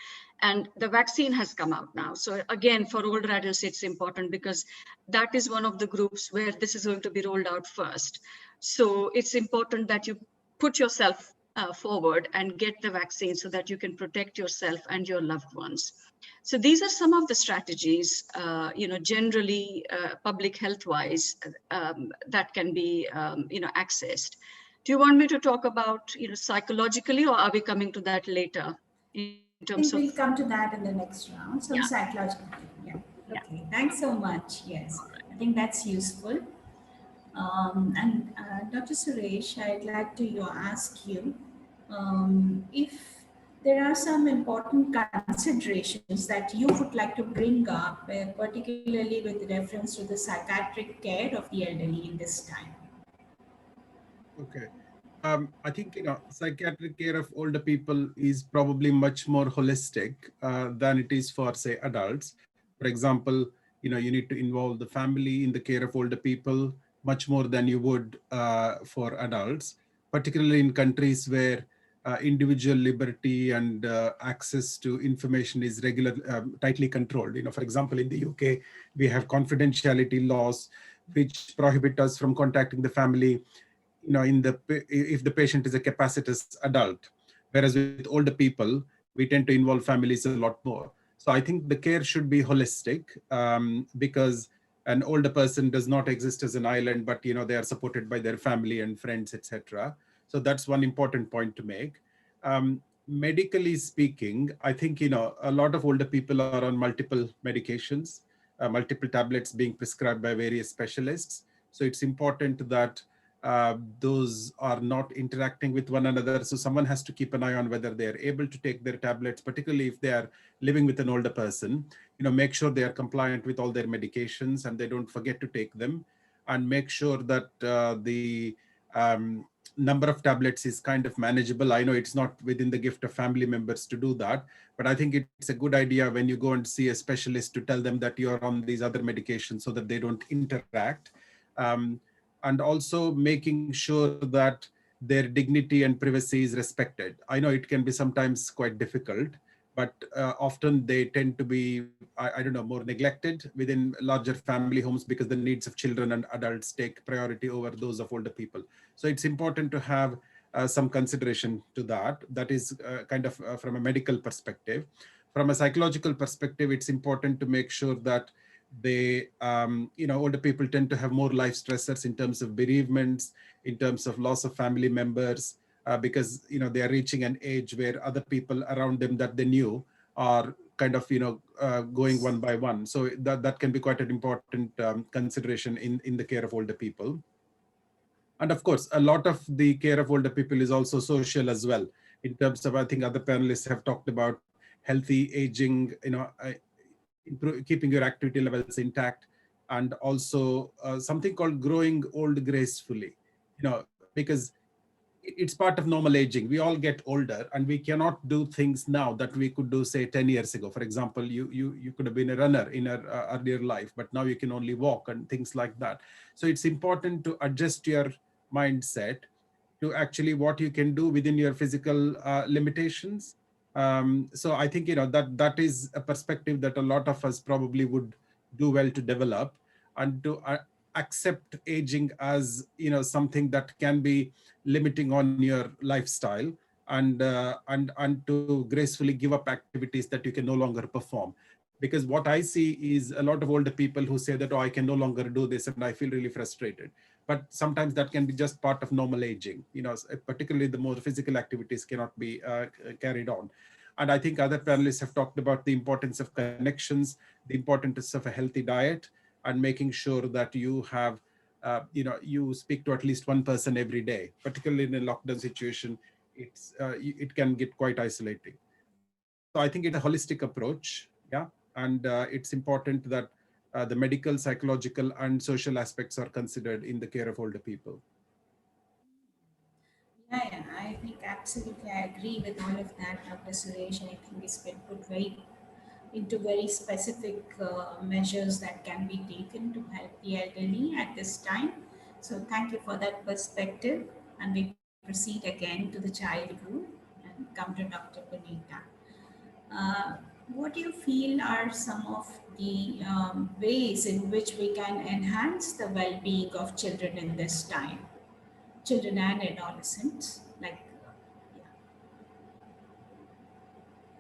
And the vaccine has come out now. So again, for older adults, it's important because that is one of the groups where this is going to be rolled out first. So it's important that you put yourself forward and get the vaccine so that you can protect yourself and your loved ones. So these are some of the strategies, generally public health wise, that can be, accessed. Do you want me to talk about, psychologically, or are we coming to that later in I terms think of? we'll come to that in the next round, some Yeah. psychological. Yeah. Yeah. Okay, thanks so much. Yes, I think that's useful. And Dr. Suresh, I'd like to ask you if there are some important considerations that you would like to bring up, particularly with reference to the psychiatric care of the elderly in this time. Okay. I think psychiatric care of older people is probably much more holistic than it is for, say, adults. For example, you need to involve the family in the care of older people much more than you would for adults, particularly in countries where individual liberty and access to information is tightly controlled. For example, in the UK, we have confidentiality laws which prohibit us from contacting the family if the patient is a capacitous adult, whereas with older people we tend to involve families a lot more. So I think the care should be holistic, because an older person does not exist as an island, but they are supported by their family and friends, etc. So that's one important point to make. Medically speaking, I think a lot of older people are on multiple medications, multiple tablets being prescribed by various specialists. So it's important that those are not interacting with one another. So someone has to keep an eye on whether they are able to take their tablets, particularly if they are living with an older person. Make sure they are compliant with all their medications and they don't forget to take them, and make sure that the number of tablets is kind of manageable. I know it's not within the gift of family members to do that, but I think it's a good idea when you go and see a specialist to tell them that you're on these other medications so that they don't interact. And also making sure that their dignity and privacy is respected. I know it can be sometimes quite difficult, but often they tend to be, I don't know, more neglected within larger family homes because the needs of children and adults take priority over those of older people. So it's important to have some consideration to that. That is kind of from a medical perspective. From a psychological perspective, it's important to make sure that they, older people tend to have more life stressors in terms of bereavements, in terms of loss of family members, because, they are reaching an age where other people around them that they knew are kind of, going one by one. So that can be quite an important consideration in the care of older people. And of course, a lot of the care of older people is also social as well, in terms of, I think other panelists have talked about healthy aging, keeping your activity levels intact, and also something called growing old gracefully, because it's part of normal aging. We all get older and we cannot do things now that we could do, say, 10 years ago. For example, you could have been a runner in an earlier life, but now you can only walk and things like that. So it's important to adjust your mindset to actually what you can do within your physical limitations. So I think that is a perspective that a lot of us probably would do well to develop, and to accept aging as something that can be limiting on your lifestyle, and to gracefully give up activities that you can no longer perform. Because what I see is a lot of older people who say that, oh, I can no longer do this and I feel really frustrated. But sometimes that can be just part of normal aging, particularly the more physical activities cannot be carried on. And I think other panelists have talked about the importance of connections, the importance of a healthy diet, and making sure that you have, you speak to at least one person every day. Particularly in a lockdown situation, it can get quite isolating. So I think it's a holistic approach, yeah. And it's important that the medical, psychological, and social aspects are considered in the care of older people. Yeah, I think absolutely I agree with all of that, Dr. Suresh. I think it's been put into very specific measures that can be taken to help the elderly at this time. So thank you for that perspective. And we proceed again to the child group and come to Dr. Punita. Uh, what do you feel are some of the ways in which we can enhance the well-being of children in this time, children and adolescents? Yeah.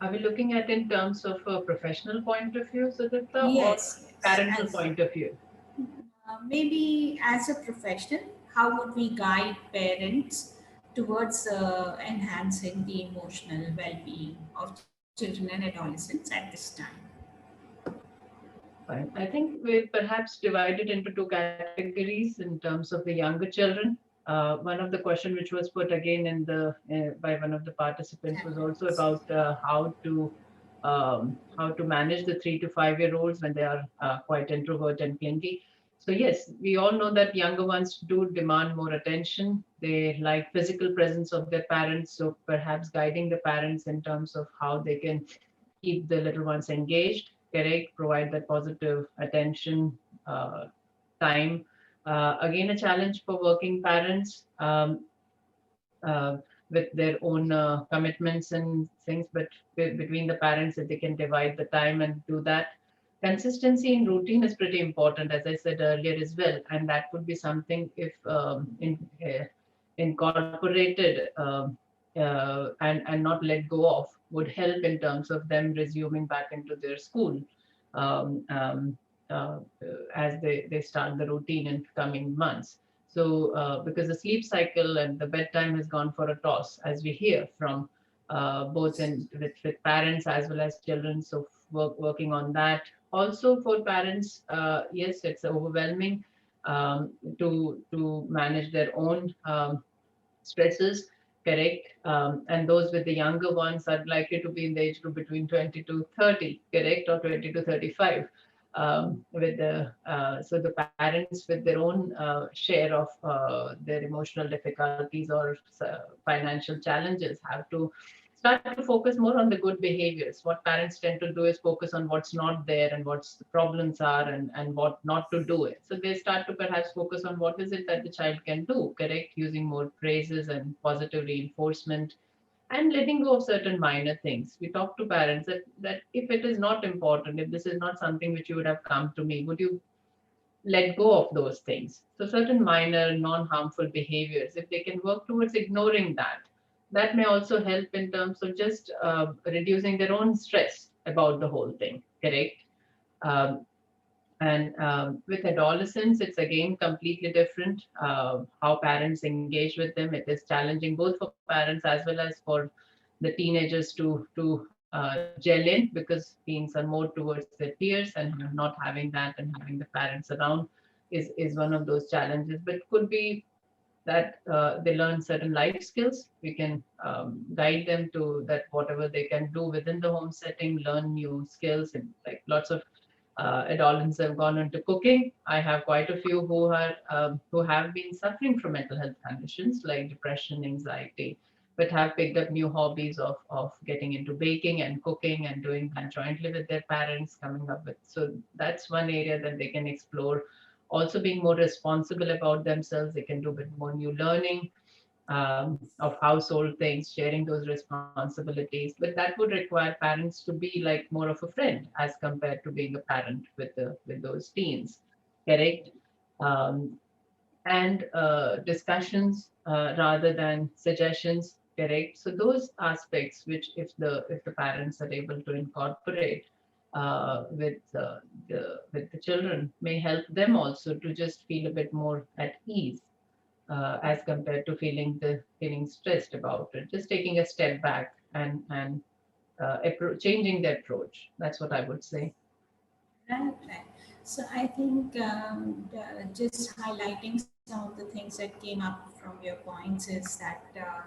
Are we looking at in terms of a professional point of view, Sudipta, or Yes, yes. parental point of view? Maybe as a professional, how would we guide parents towards enhancing the emotional well-being of children and adolescents at this time? Fine. I think we perhaps divided into two categories in terms of the younger children. One of the question which was put again in the by one of the participants was also about how to manage the 3 to 5 year olds when they are quite introvert and clingy. So yes, we all know that younger ones do demand more attention. They like physical presence of their parents. So perhaps guiding the parents in terms of how they can keep the little ones engaged, correct, provide that positive attention, time. Again, a challenge for working parents with their own commitments and things, but between the parents, if they can divide the time and do that. Consistency in routine is pretty important, as I said earlier as well, and that would be something if incorporated and not let go of would help in terms of them resuming back into their school um, um, uh, as they start the routine in coming months. So because the sleep cycle and the bedtime has gone for a toss, as we hear from both with parents as well as children. So working on that. Also for parents, yes, it's overwhelming to manage their own stresses, correct? And those with the younger ones are likely to be in the age group between 20 to 30, correct, or 20 to 35. With the so the parents with their own share of their emotional difficulties or financial challenges have to start to focus more on the good behaviors. What parents tend to do is focus on what's not there and what's the problems are and what not to do it. So they start to perhaps focus on what is it that the child can do, correct, using more praises and positive reinforcement and letting go of certain minor things. We talk to parents that if it is not important, if this is not something which you would have come to me, would you let go of those things? So certain minor non-harmful behaviors, if they can work towards ignoring that, that may also help in terms of just reducing their own stress about the whole thing, correct? Um, and with adolescents, it's again completely different. How parents engage with them, it is challenging both for parents as well as for the teenagers to gel in, because teens are more towards their peers, and not having that and having the parents around is one of those challenges. But could be that they learn certain life skills. We can guide them to that whatever they can do within the home setting, learn new skills, and like lots of adolescents have gone into cooking. I have quite a few who have been suffering from mental health conditions like depression, anxiety, but have picked up new hobbies of getting into baking and cooking and doing that jointly with their parents, coming up with. So that's one area that they can explore. Also being more responsible about themselves, they can do a bit more new learning of household things, sharing those responsibilities. But that would require parents to be like more of a friend as compared to being a parent with those teens, correct? Um, and discussions rather than suggestions, correct? So those aspects which if the parents are able to incorporate with the children may help them also to just feel a bit more at ease as compared to feeling stressed about it. Just taking a step back and changing the approach. That's what I would say. Right, right. So I think just highlighting some of the things that came up from your points is that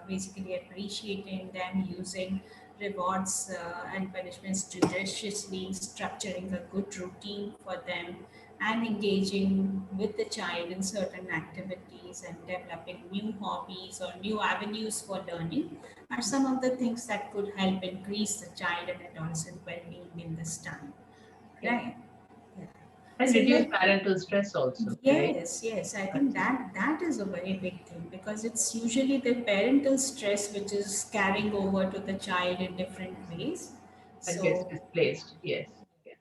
basically appreciating them, using rewards and punishments judiciously, structuring a good routine for them, and engaging with the child in certain activities and developing new hobbies or new avenues for learning are some of the things that could help increase the child and adolescent well-being in this time. Yeah. Right. Yeah. And So reduce let parental stress also, right? yes. I think that is a very big thing because it's usually the parental stress which is carrying over to the child in different ways. That gets So, displaced. Yes. Yeah.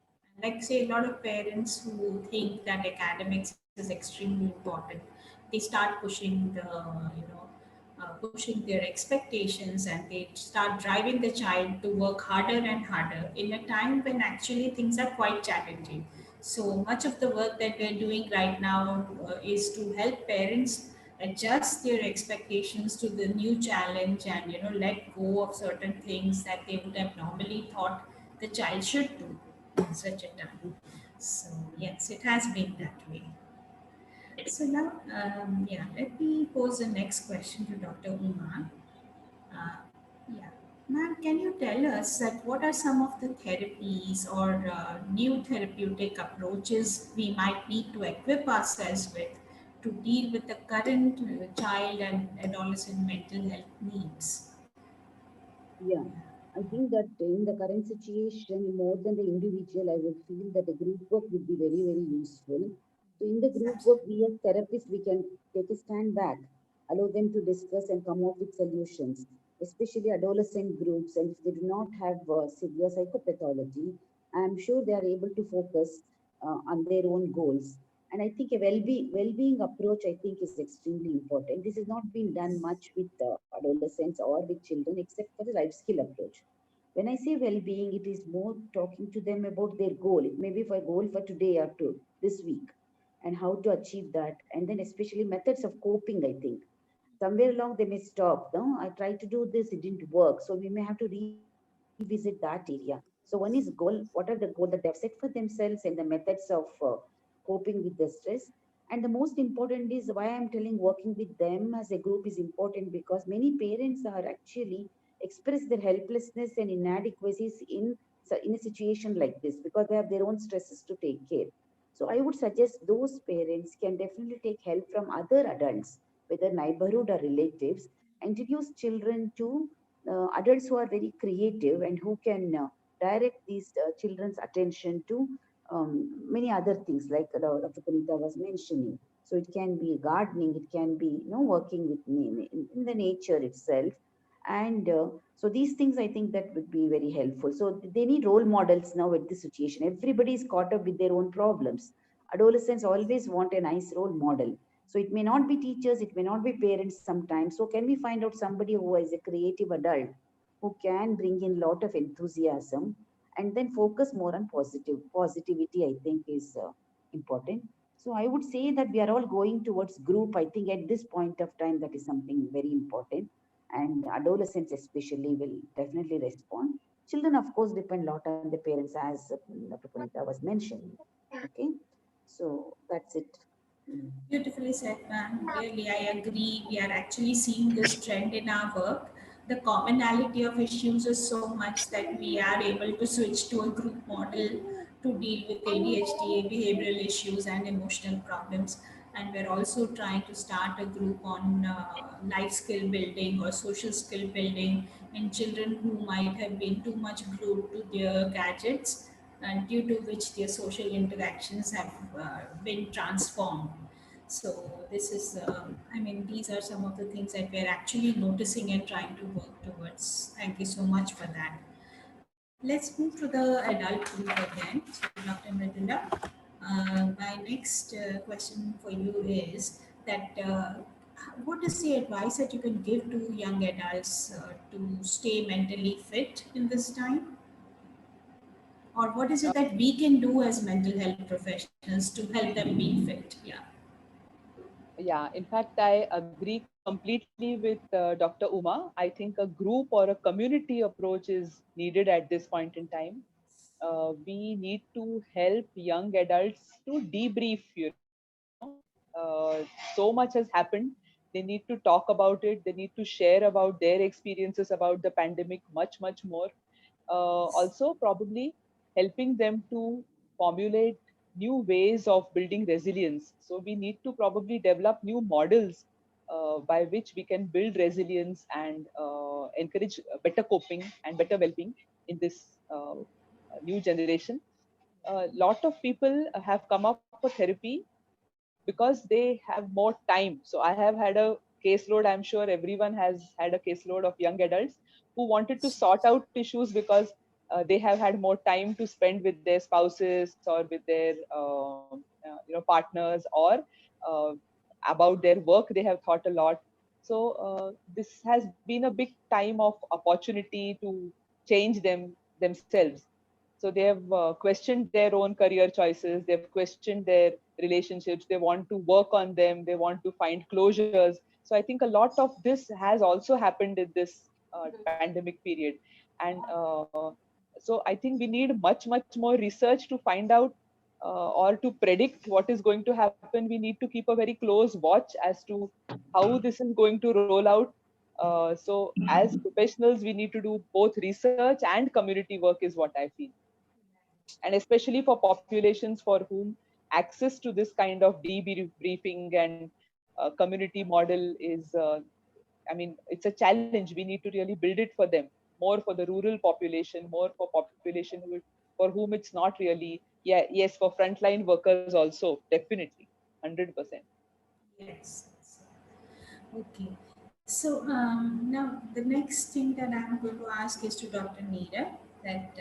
like say, a lot of parents who think that academics is extremely important, they start pushing the pushing their expectations and they start driving the child to work harder and harder in a time when actually things are quite challenging. So much of the work that we're doing right now is to help parents adjust their expectations to the new challenge and let go of certain things that they would have normally thought the child should do in such a time. So yes, it has been that way. So now, let me pose the next question to Dr. Uma. Uh, yeah, ma'am, can you tell us that what are some of the therapies or new therapeutic approaches we might need to equip ourselves with to deal with the current child and adolescent mental health needs? Yeah, I think that in the current situation, more than the individual, I would feel that the group work would be very, very useful. So in the group work, we as therapists, we can take a stand back, allow them to discuss and come up with solutions, especially adolescent groups. And if they do not have severe psychopathology, I'm sure they are able to focus on their own goals. And I think a well-being approach, I think, is extremely important. This has not been done much with adolescents or with children, except for the life skill approach. When I say well-being, it is more talking to them about their goal. It may be for a goal for today or to this week, and how to achieve that, and then especially methods of coping. I think somewhere along they may stop. No, I tried to do this, it didn't work, so we may have to revisit that area. So one is goal. What are the goals that they have set for themselves, and the methods of coping with the stress. And the most important is why I'm telling working with them as a group is important, because many parents are actually express their helplessness and inadequacies in a situation like this because they have their own stresses to take care. So I would suggest those parents can definitely take help from other adults, whether neighborhood or relatives, introduce children to adults who are very creative and who can direct these children's attention to many other things like Dr. Punita was mentioning. So it can be gardening, it can be working with in the nature itself, and so these things I think that would be very helpful. So they need role models now at this situation. Everybody is caught up with their own problems. Adolescents always want a nice role model. So it may not be teachers, it may not be parents sometimes. So can we find out somebody who is a creative adult who can bring in a lot of enthusiasm and then focus more on positivity, I think is important. So I would say that we are all going towards group. I think at this point of time, that is something very important. And adolescents especially will definitely respond. Children, of course, depend a lot on the parents, as Dr. Punita was mentioning. Okay, so that's it. Beautifully said, ma'am. Really, I agree. We are actually seeing this trend in our work. The commonality of issues is so much that we are able to switch to a group model to deal with ADHD, behavioral issues, and emotional problems. And we're also trying to start a group on life skill building or social skill building in children who might have been too much glued to their gadgets and due to which their social interactions have been transformed. So this is, these are some of the things that we're actually noticing and trying to work towards. Thank you so much for that. Let's move to the adult group again. So Dr. Mridula, my next question for you is that what is the advice that you can give to young adults to stay mentally fit in this time? Or what is it that we can do as mental health professionals to help them be fit? Yeah. Yeah, in fact, I agree completely with Dr. Uma. I think a group or a community approach is needed at this point in time. we need to help young adults to debrief, so much has happened. They need to talk about it. They need to share about their experiences about the pandemic much more. Also, probably helping them to formulate new ways of building resilience. So we need to probably develop new models by which we can build resilience and encourage better coping and better well-being in this new generation. A lot of people have come up for therapy because they have more time. So I have had a caseload, I'm sure everyone has had a caseload of young adults who wanted to sort out issues because they have had more time to spend with their spouses or with their partners, or uh, about their work they have thought a lot. So this has been a big time of opportunity to change themselves. So they have questioned their own career choices, they've questioned their relationships, they want to work on them, they want to find closures. So I think a lot of this has also happened in this pandemic period. And so I think we need much more research to find out or to predict what is going to happen. We need to keep a very close watch as to how this is going to roll out. So as professionals, we need to do both research and community work is what I feel. And especially for populations for whom access to this kind of debriefing and community model is, I mean, it's a challenge. We need to really build it for them, more for the rural population, more for population for whom it's not really, yeah, yes, for frontline workers also, definitely, 100%. Yes. Okay. So now the next thing that I'm going to ask is to Dr. Neera, that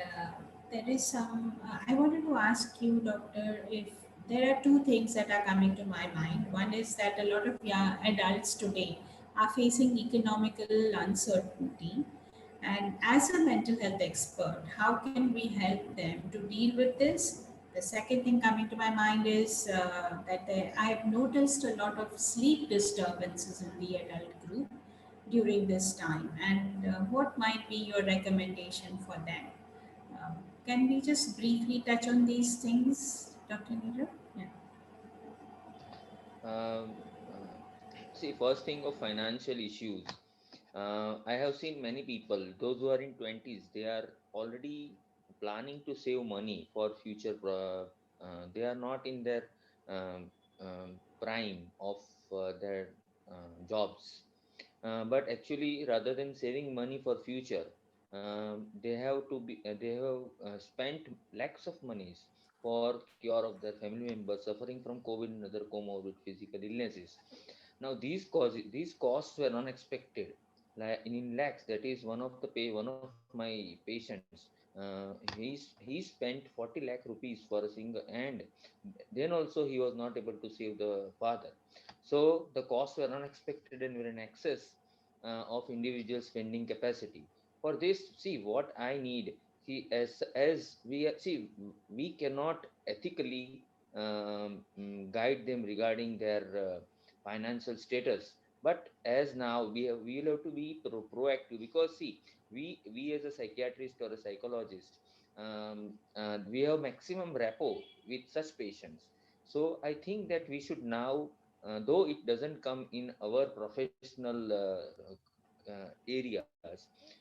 there is some, I wanted to ask you, Doctor, if there are two things that are coming to my mind. One is that a lot of young adults today are facing economical uncertainty. And as a mental health expert, how can we help them to deal with this? The second thing coming to my mind is I have noticed a lot of sleep disturbances in the adult group during this time. And what might be your recommendation for them? Can we just briefly touch on these things, Dr. Neera? Yeah. Um, See, first thing of financial issues. I have seen many people, those who are in 20s, they are already planning to save money for future. They are not in their um, prime of their jobs. But actually, rather than saving money for future, they have spent lakhs of monies for cure of their family members suffering from COVID and other comorbid physical illnesses. Now these costs were unexpected, like in lakhs. That is one of my patients. He spent 40 lakh rupees for a single, and then also he was not able to save the father. So the costs were unexpected and were in excess of individual spending capacity. For this, see what I need. See, as we see, we cannot ethically guide them regarding their financial status. But as now we will have to be proactive, because see, we as a psychiatrist or a psychologist, we have maximum rapport with such patients. So I think that we should now, though it doesn't come in our professional areas,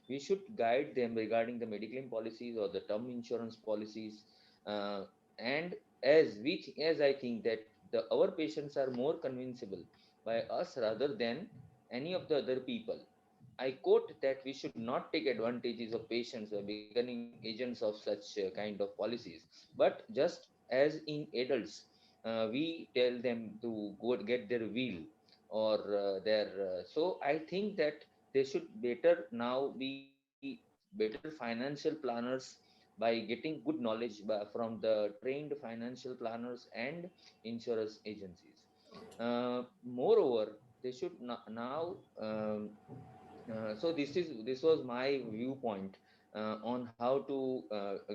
we should guide them regarding the medical policies or the term insurance policies. uh, and as I think that our patients are more convincible by us rather than any of the other people. I quote that we should not take advantages of patients or becoming agents of such kind of policies, but just as in adults, we tell them to go get their will or their. So I think that they should better now be better financial planners by getting good knowledge from the trained financial planners and insurance agencies. Moreover, they should now. So this was my viewpoint on how to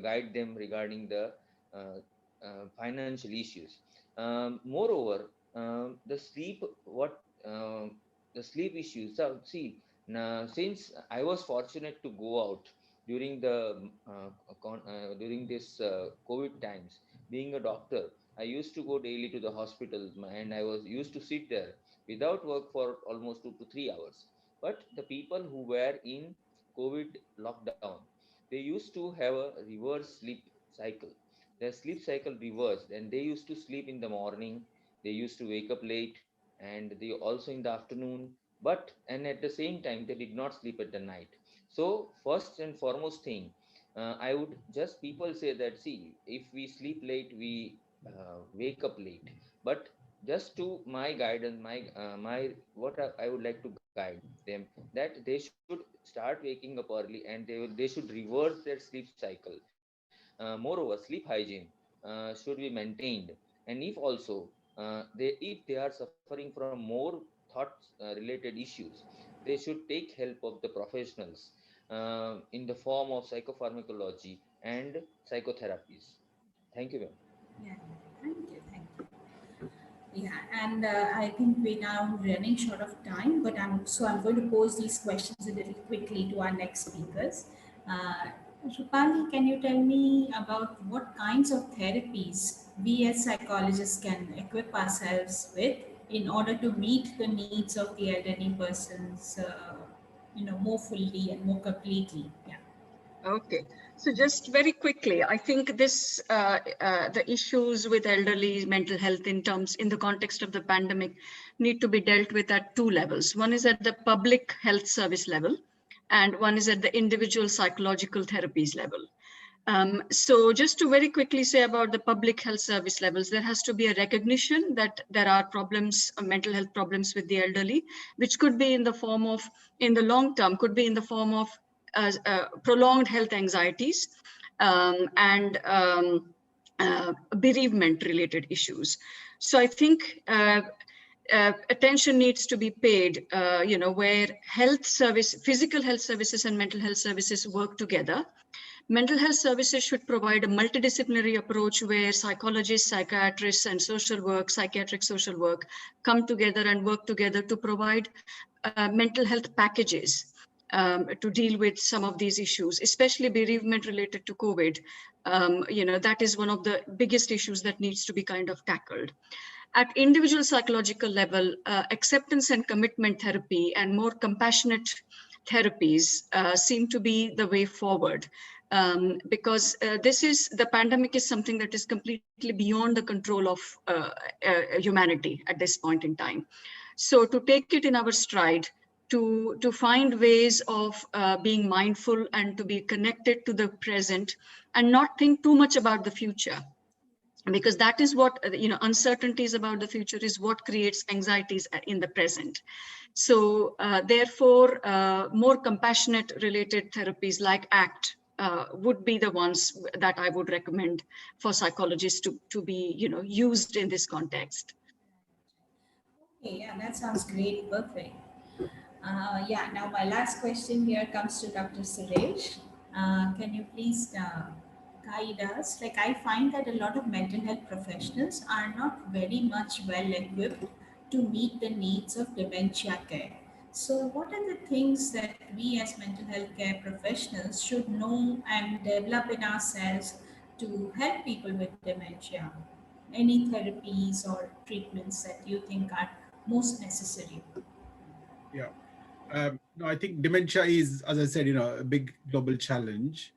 guide them regarding the uh, financial issues. Moreover, the sleep what the sleep issues. So see, now, since I was fortunate to go out during the during this COVID times. Being a doctor, I used to go daily to the hospitals, and I was used to sit there without work for almost 2 to 3 hours. But the people who were in COVID lockdown, they used to have a reverse sleep cycle. Their sleep cycle reversed, and they used to sleep in the morning. They used to wake up late, and they also in the afternoon. But and at the same time, they did not sleep at the night. So first and foremost thing, I would just people say that, see, if we sleep late, we wake up late. But just to my guidance, my what I would like to guide them, that they should start waking up early, and they should reverse their sleep cycle. Moreover, sleep hygiene should be maintained, and if also if they are suffering from more thoughts related issues, they should take help of the professionals in the form of psychopharmacology and psychotherapies. Thank you, ma'am. Yeah, thank you, thank you. Yeah, and I think we're now running short of time, but I'm going to pose these questions a little quickly to our next speakers. Uh, Rupali, can you tell me about what kinds of therapies we as psychologists can equip ourselves with in order to meet the needs of the elderly persons, more fully and more completely? Yeah. Okay, so just very quickly, I think the issues with elderly mental health in the context of the pandemic need to be dealt with at two levels. One is at the public health service level, and one is at the individual psychological therapies level. So just to very quickly say about the public health service levels, there has to be a recognition that there are problems, mental health problems with the elderly, which could be in the form of, in the long term, could be in the form of prolonged health anxieties and bereavement related issues. So I think attention needs to be paid, where physical health services and mental health services work together. Mental health services should provide a multidisciplinary approach where psychologists, psychiatrists, and psychiatric social work come together and work together to provide mental health packages to deal with some of these issues, especially bereavement related to COVID. That is one of the biggest issues that needs to be kind of tackled. At individual psychological level, acceptance and commitment therapy and more compassionate therapies seem to be the way forward. Because the pandemic is something that is completely beyond the control of humanity at this point in time. So to take it in our stride, to find ways of being mindful and to be connected to the present and not think too much about the future, because that is what, uncertainties about the future is what creates anxieties in the present. So therefore, more compassionate related therapies like ACT would be the ones that I would recommend for psychologists to be, used in this context. Okay, yeah, that sounds great. Perfect. Yeah, now my last question here comes to Dr. Suresh. Can you please guide us? Like, I find that a lot of mental health professionals are not very much well equipped to meet the needs of dementia care. So, what are the things that we as mental health care professionals should know and develop in ourselves to help people with dementia? Any therapies or treatments that you think are most necessary? Yeah. No, I think dementia is, as I said, a big global challenge.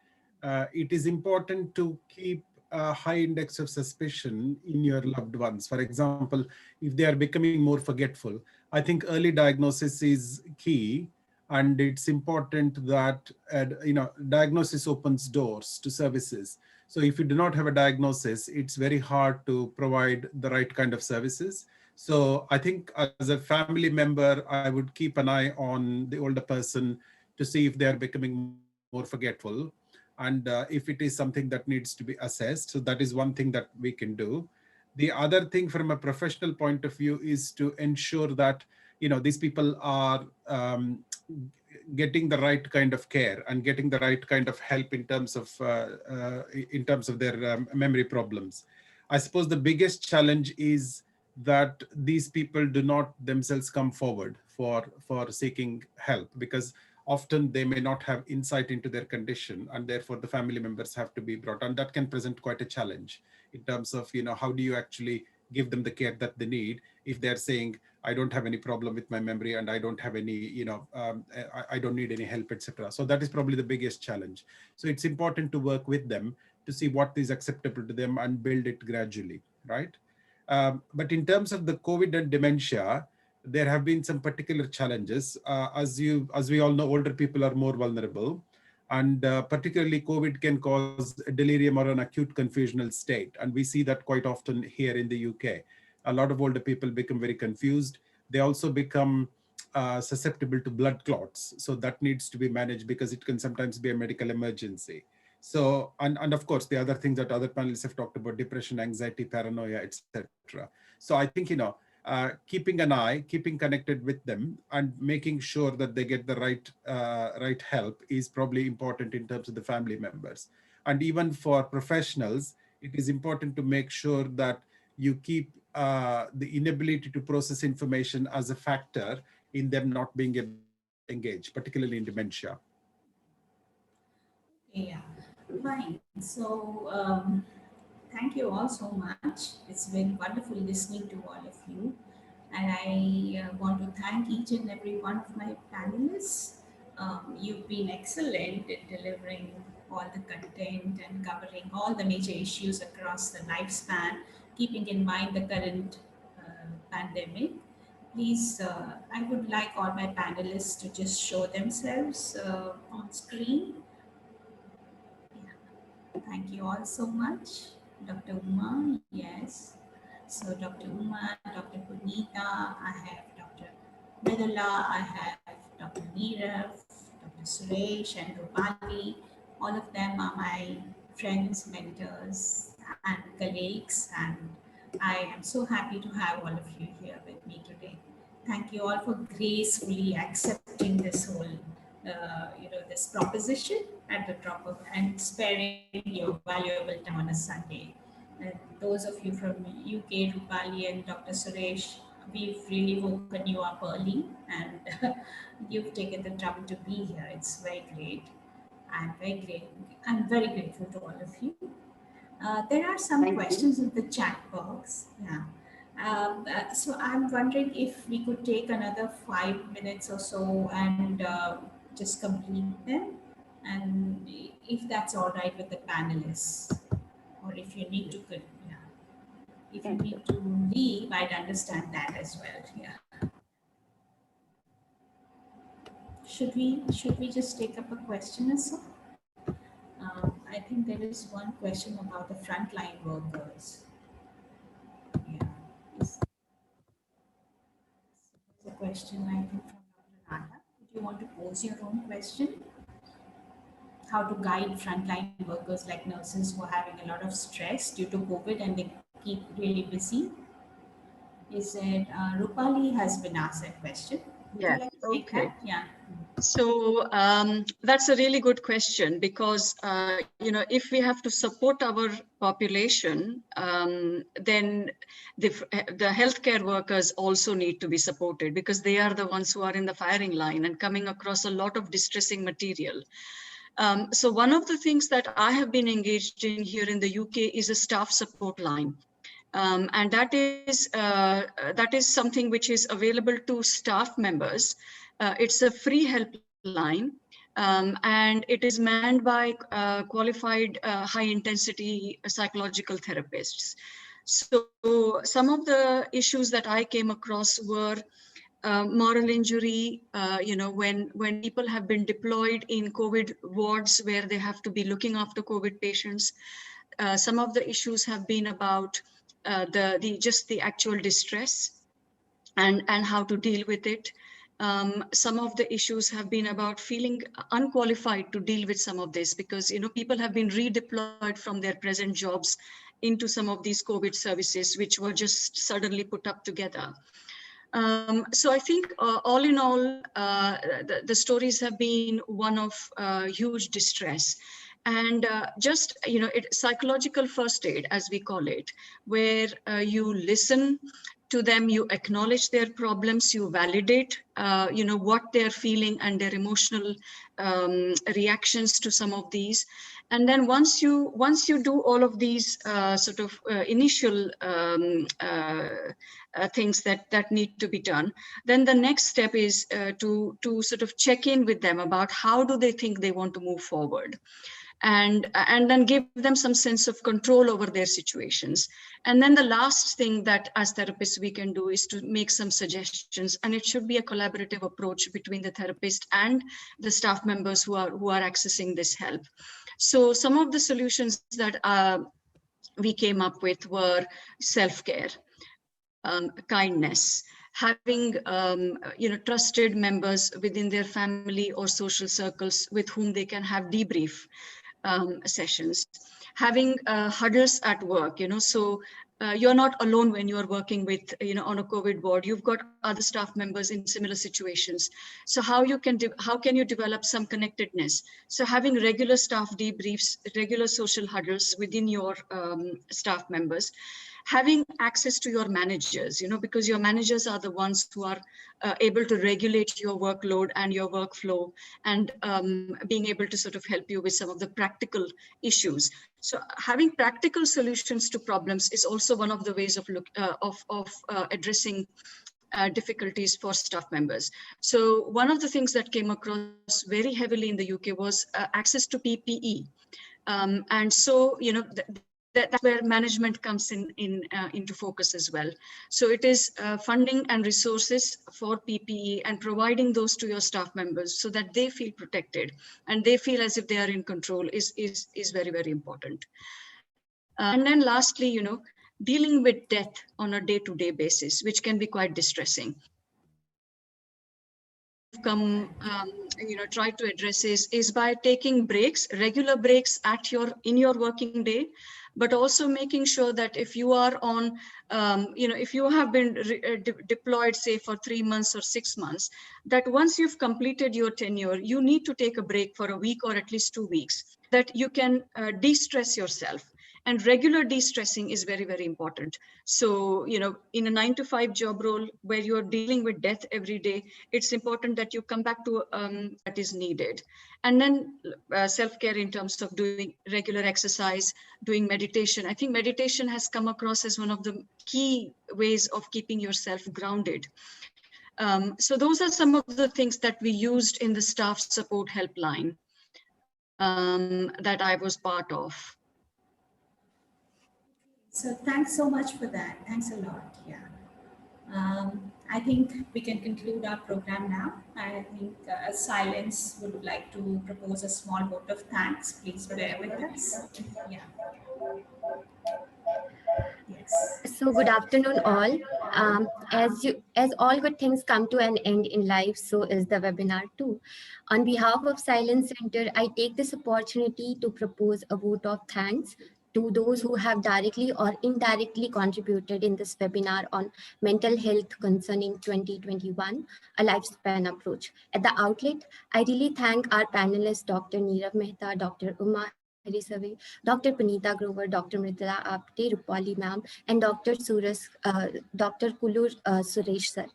It is important to keep a high index of suspicion in your loved ones. For example, if they are becoming more forgetful, I think early diagnosis is key, and it's important that diagnosis opens doors to services. So if you do not have a diagnosis, it's very hard to provide the right kind of services. So I think as a family member, I would keep an eye on the older person to see if they are becoming more forgetful. And if it is something that needs to be assessed, so that is one thing that we can do. The other thing from a professional point of view is to ensure that, these people are getting the right kind of care and getting the right kind of help in terms of their memory problems. I suppose the biggest challenge is that these people do not themselves come forward for seeking help, because often they may not have insight into their condition, and therefore the family members have to be brought on. That can present quite a challenge in terms of, how do you actually give them the care that they need if they're saying, I don't have any problem with my memory and I don't have any, I don't need any help, etc. So that is probably the biggest challenge. So it's important to work with them to see what is acceptable to them and build it gradually, right? But in terms of the COVID and dementia, there have been some particular challenges. As we all know, older people are more vulnerable, and particularly COVID can cause a delirium or an acute confusional state. And we see that quite often here in the UK. A lot of older people become very confused. They also become susceptible to blood clots. So that needs to be managed because it can sometimes be a medical emergency. So, and of course, the other things that other panelists have talked about, depression, anxiety, paranoia, etc. So I think, keeping an eye, keeping connected with them, and making sure that they get the right help is probably important in terms of the family members. And even for professionals, it is important to make sure that you keep the inability to process information as a factor in them not being able to engage, particularly in dementia. Yeah, fine. So, thank you all so much. It's been wonderful listening to all of you. And I want to thank each and every one of my panelists. You've been excellent in delivering all the content and covering all the major issues across the lifespan, keeping in mind the current pandemic. Please, I would like all my panelists to just show themselves on screen. Thank you all so much. Dr. Uma, yes. So Dr. Uma, Dr. Punita, I have Dr. Mridula, I have Dr. Neerav, Dr. Suresh and Rupali. All of them are my friends, mentors and colleagues, and I am so happy to have all of you here with me today. Thank you all for gracefully accepting this whole this proposition at the drop of and sparing your valuable time on a Sunday. And those of you from UK, Rupali and Dr. Suresh, we've really woken you up early, and you've taken the trouble to be here. It's very great. I'm very grateful to all of you. There are some questions in the chat box. Yeah. So I'm wondering if we could take another 5 minutes or so and just complete them, and if that's all right with the panelists, or if you need to, if you need to leave, I'd understand that as well. Yeah. Should we just take up a question or so? I think there is one question about the frontline workers. Yeah. The question, I think, from Dr. Nada. Would you want to pose your own question? How to guide frontline workers like nurses who are having a lot of stress due to COVID and they keep really busy? Is it Rupali has been asked that question? Would you like to take that? Yeah. So that's a really good question, because if we have to support our population, then the healthcare workers also need to be supported, because they are the ones who are in the firing line and coming across a lot of distressing material. So one of the things that I have been engaged in here in the UK is a staff support line. And that is something which is available to staff members. It's a free helpline, and it is manned by qualified high-intensity psychological therapists. So some of the issues that I came across were moral injury, when people have been deployed in COVID wards where they have to be looking after COVID patients. Some of the issues have been about the actual distress and how to deal with it. Some of the issues have been about feeling unqualified to deal with some of this, because people have been redeployed from their present jobs into some of these COVID services, which were just suddenly put up together. So I think all in all, the stories have been one of huge distress. And psychological first aid, as we call it, where you listen, to them, you acknowledge their problems, you validate, what they're feeling and their emotional reactions to some of these. And then once you do all of these initial things that need to be done, then the next step is to sort of check in with them about how do they think they want to move forward, and then give them some sense of control over their situations. And then the last thing that as therapists we can do is to make some suggestions, and it should be a collaborative approach between the therapist and the staff members who are accessing this help. So some of the solutions that we came up with were self-care, kindness, having trusted members within their family or social circles with whom they can have debrief sessions, having huddles at work, so you're not alone when you're working with, on a COVID ward, you've got other staff members in similar situations. So how can you develop some connectedness? So having regular staff debriefs, regular social huddles within your staff members, having access to your managers, because your managers are the ones who are able to regulate your workload and your workflow, and being able to sort of help you with some of the practical issues. So having practical solutions to problems is also one of the ways of addressing difficulties for staff members. So one of the things that came across very heavily in the UK was access to PPE. And so, that's where management comes into focus as well. So it is funding and resources for PPE and providing those to your staff members so that they feel protected and they feel as if they are in control is very, very important. And then lastly, dealing with death on a day-to-day basis, which can be quite distressing. Try to address is by taking breaks, regular breaks in your working day, but also making sure that if you are on, if you have been deployed, say for 3 months or 6 months, that once you've completed your tenure, you need to take a break for a week or at least 2 weeks, that you can de-stress yourself. And regular de-stressing is very, very important. So, in a 9-to-5 job role where you're dealing with death every day, it's important that you come back to that is needed. And then self-care in terms of doing regular exercise, doing meditation. I think meditation has come across as one of the key ways of keeping yourself grounded. So those are some of the things that we used in the staff support helpline that I was part of. So thanks so much for that. Thanks a lot. Yeah. I think we can conclude our program now. I think Silence would like to propose a small vote of thanks. Please bear with us. Yeah. Yes. So good afternoon, all. As all good things come to an end in life, so is the webinar too. On behalf of Silence Center, I take this opportunity to propose a vote of thanks to those who have directly or indirectly contributed in this webinar on mental health concerning 2021, a lifespan approach. At the outlet, I really thank our panelists, Dr. Nirav Mehta, Dr. Uma Harisave, Dr. Punita Grover, Dr. Mridula Apte, Rupali ma'am, and Dr. Kulur Suresh sir.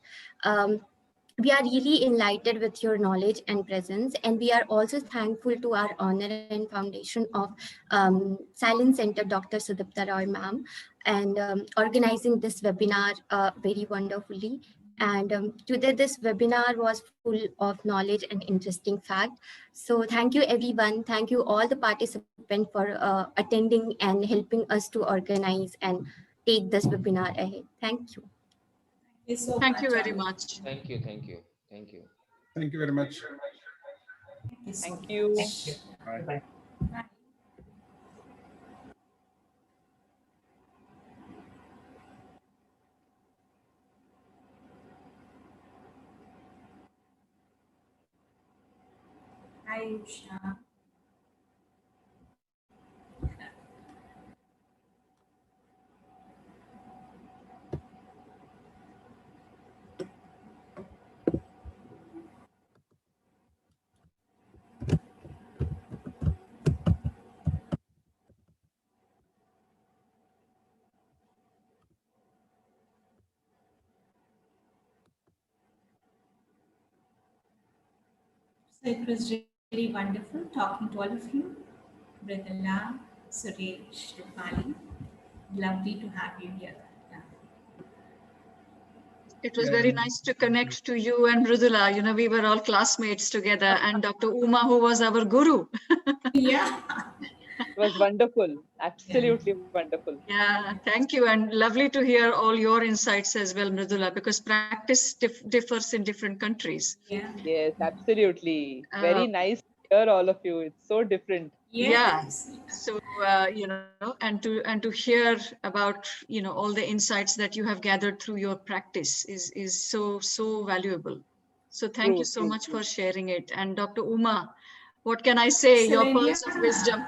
We are really enlightened with your knowledge and presence, and we are also thankful to our honor and foundation of Silence Center, Dr. Sudipta Roy ma'am, and organizing this webinar very wonderfully. And today this webinar was full of knowledge and interesting fact. So thank you everyone. Thank you all the participants for attending and helping us to organize and take this webinar ahead. Thank you. Thank you very much. Thank you. Thank you. Thank you. Thank you very much. Thank you. Bye. Bye. Bye. Ayusha. it was really wonderful talking to all of you. Mridula, Suresh, Rupali. Lovely to have you here. Yeah. It was very nice to connect to you and Mridula. You know, we were all classmates together, and Dr. Uma, who was our guru. Yeah. It was wonderful, absolutely wonderful. Yeah, thank you. And lovely to hear all your insights as well, Mridula, because practice differs in different countries. Yeah. Yes, absolutely. Very nice to hear all of you. It's so different. Yes. So, you know, and to hear about, you know, all the insights that you have gathered through your practice is so valuable. So thank True, you so true, much true. for sharing it. And Dr. Uma, what can I say? Your Excellent, pearls of wisdom.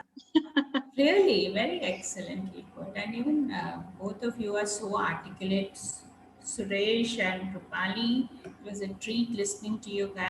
Really, very excellently put. And even both of you are so articulate. Suresh and Rupali, it was a treat listening to you guys.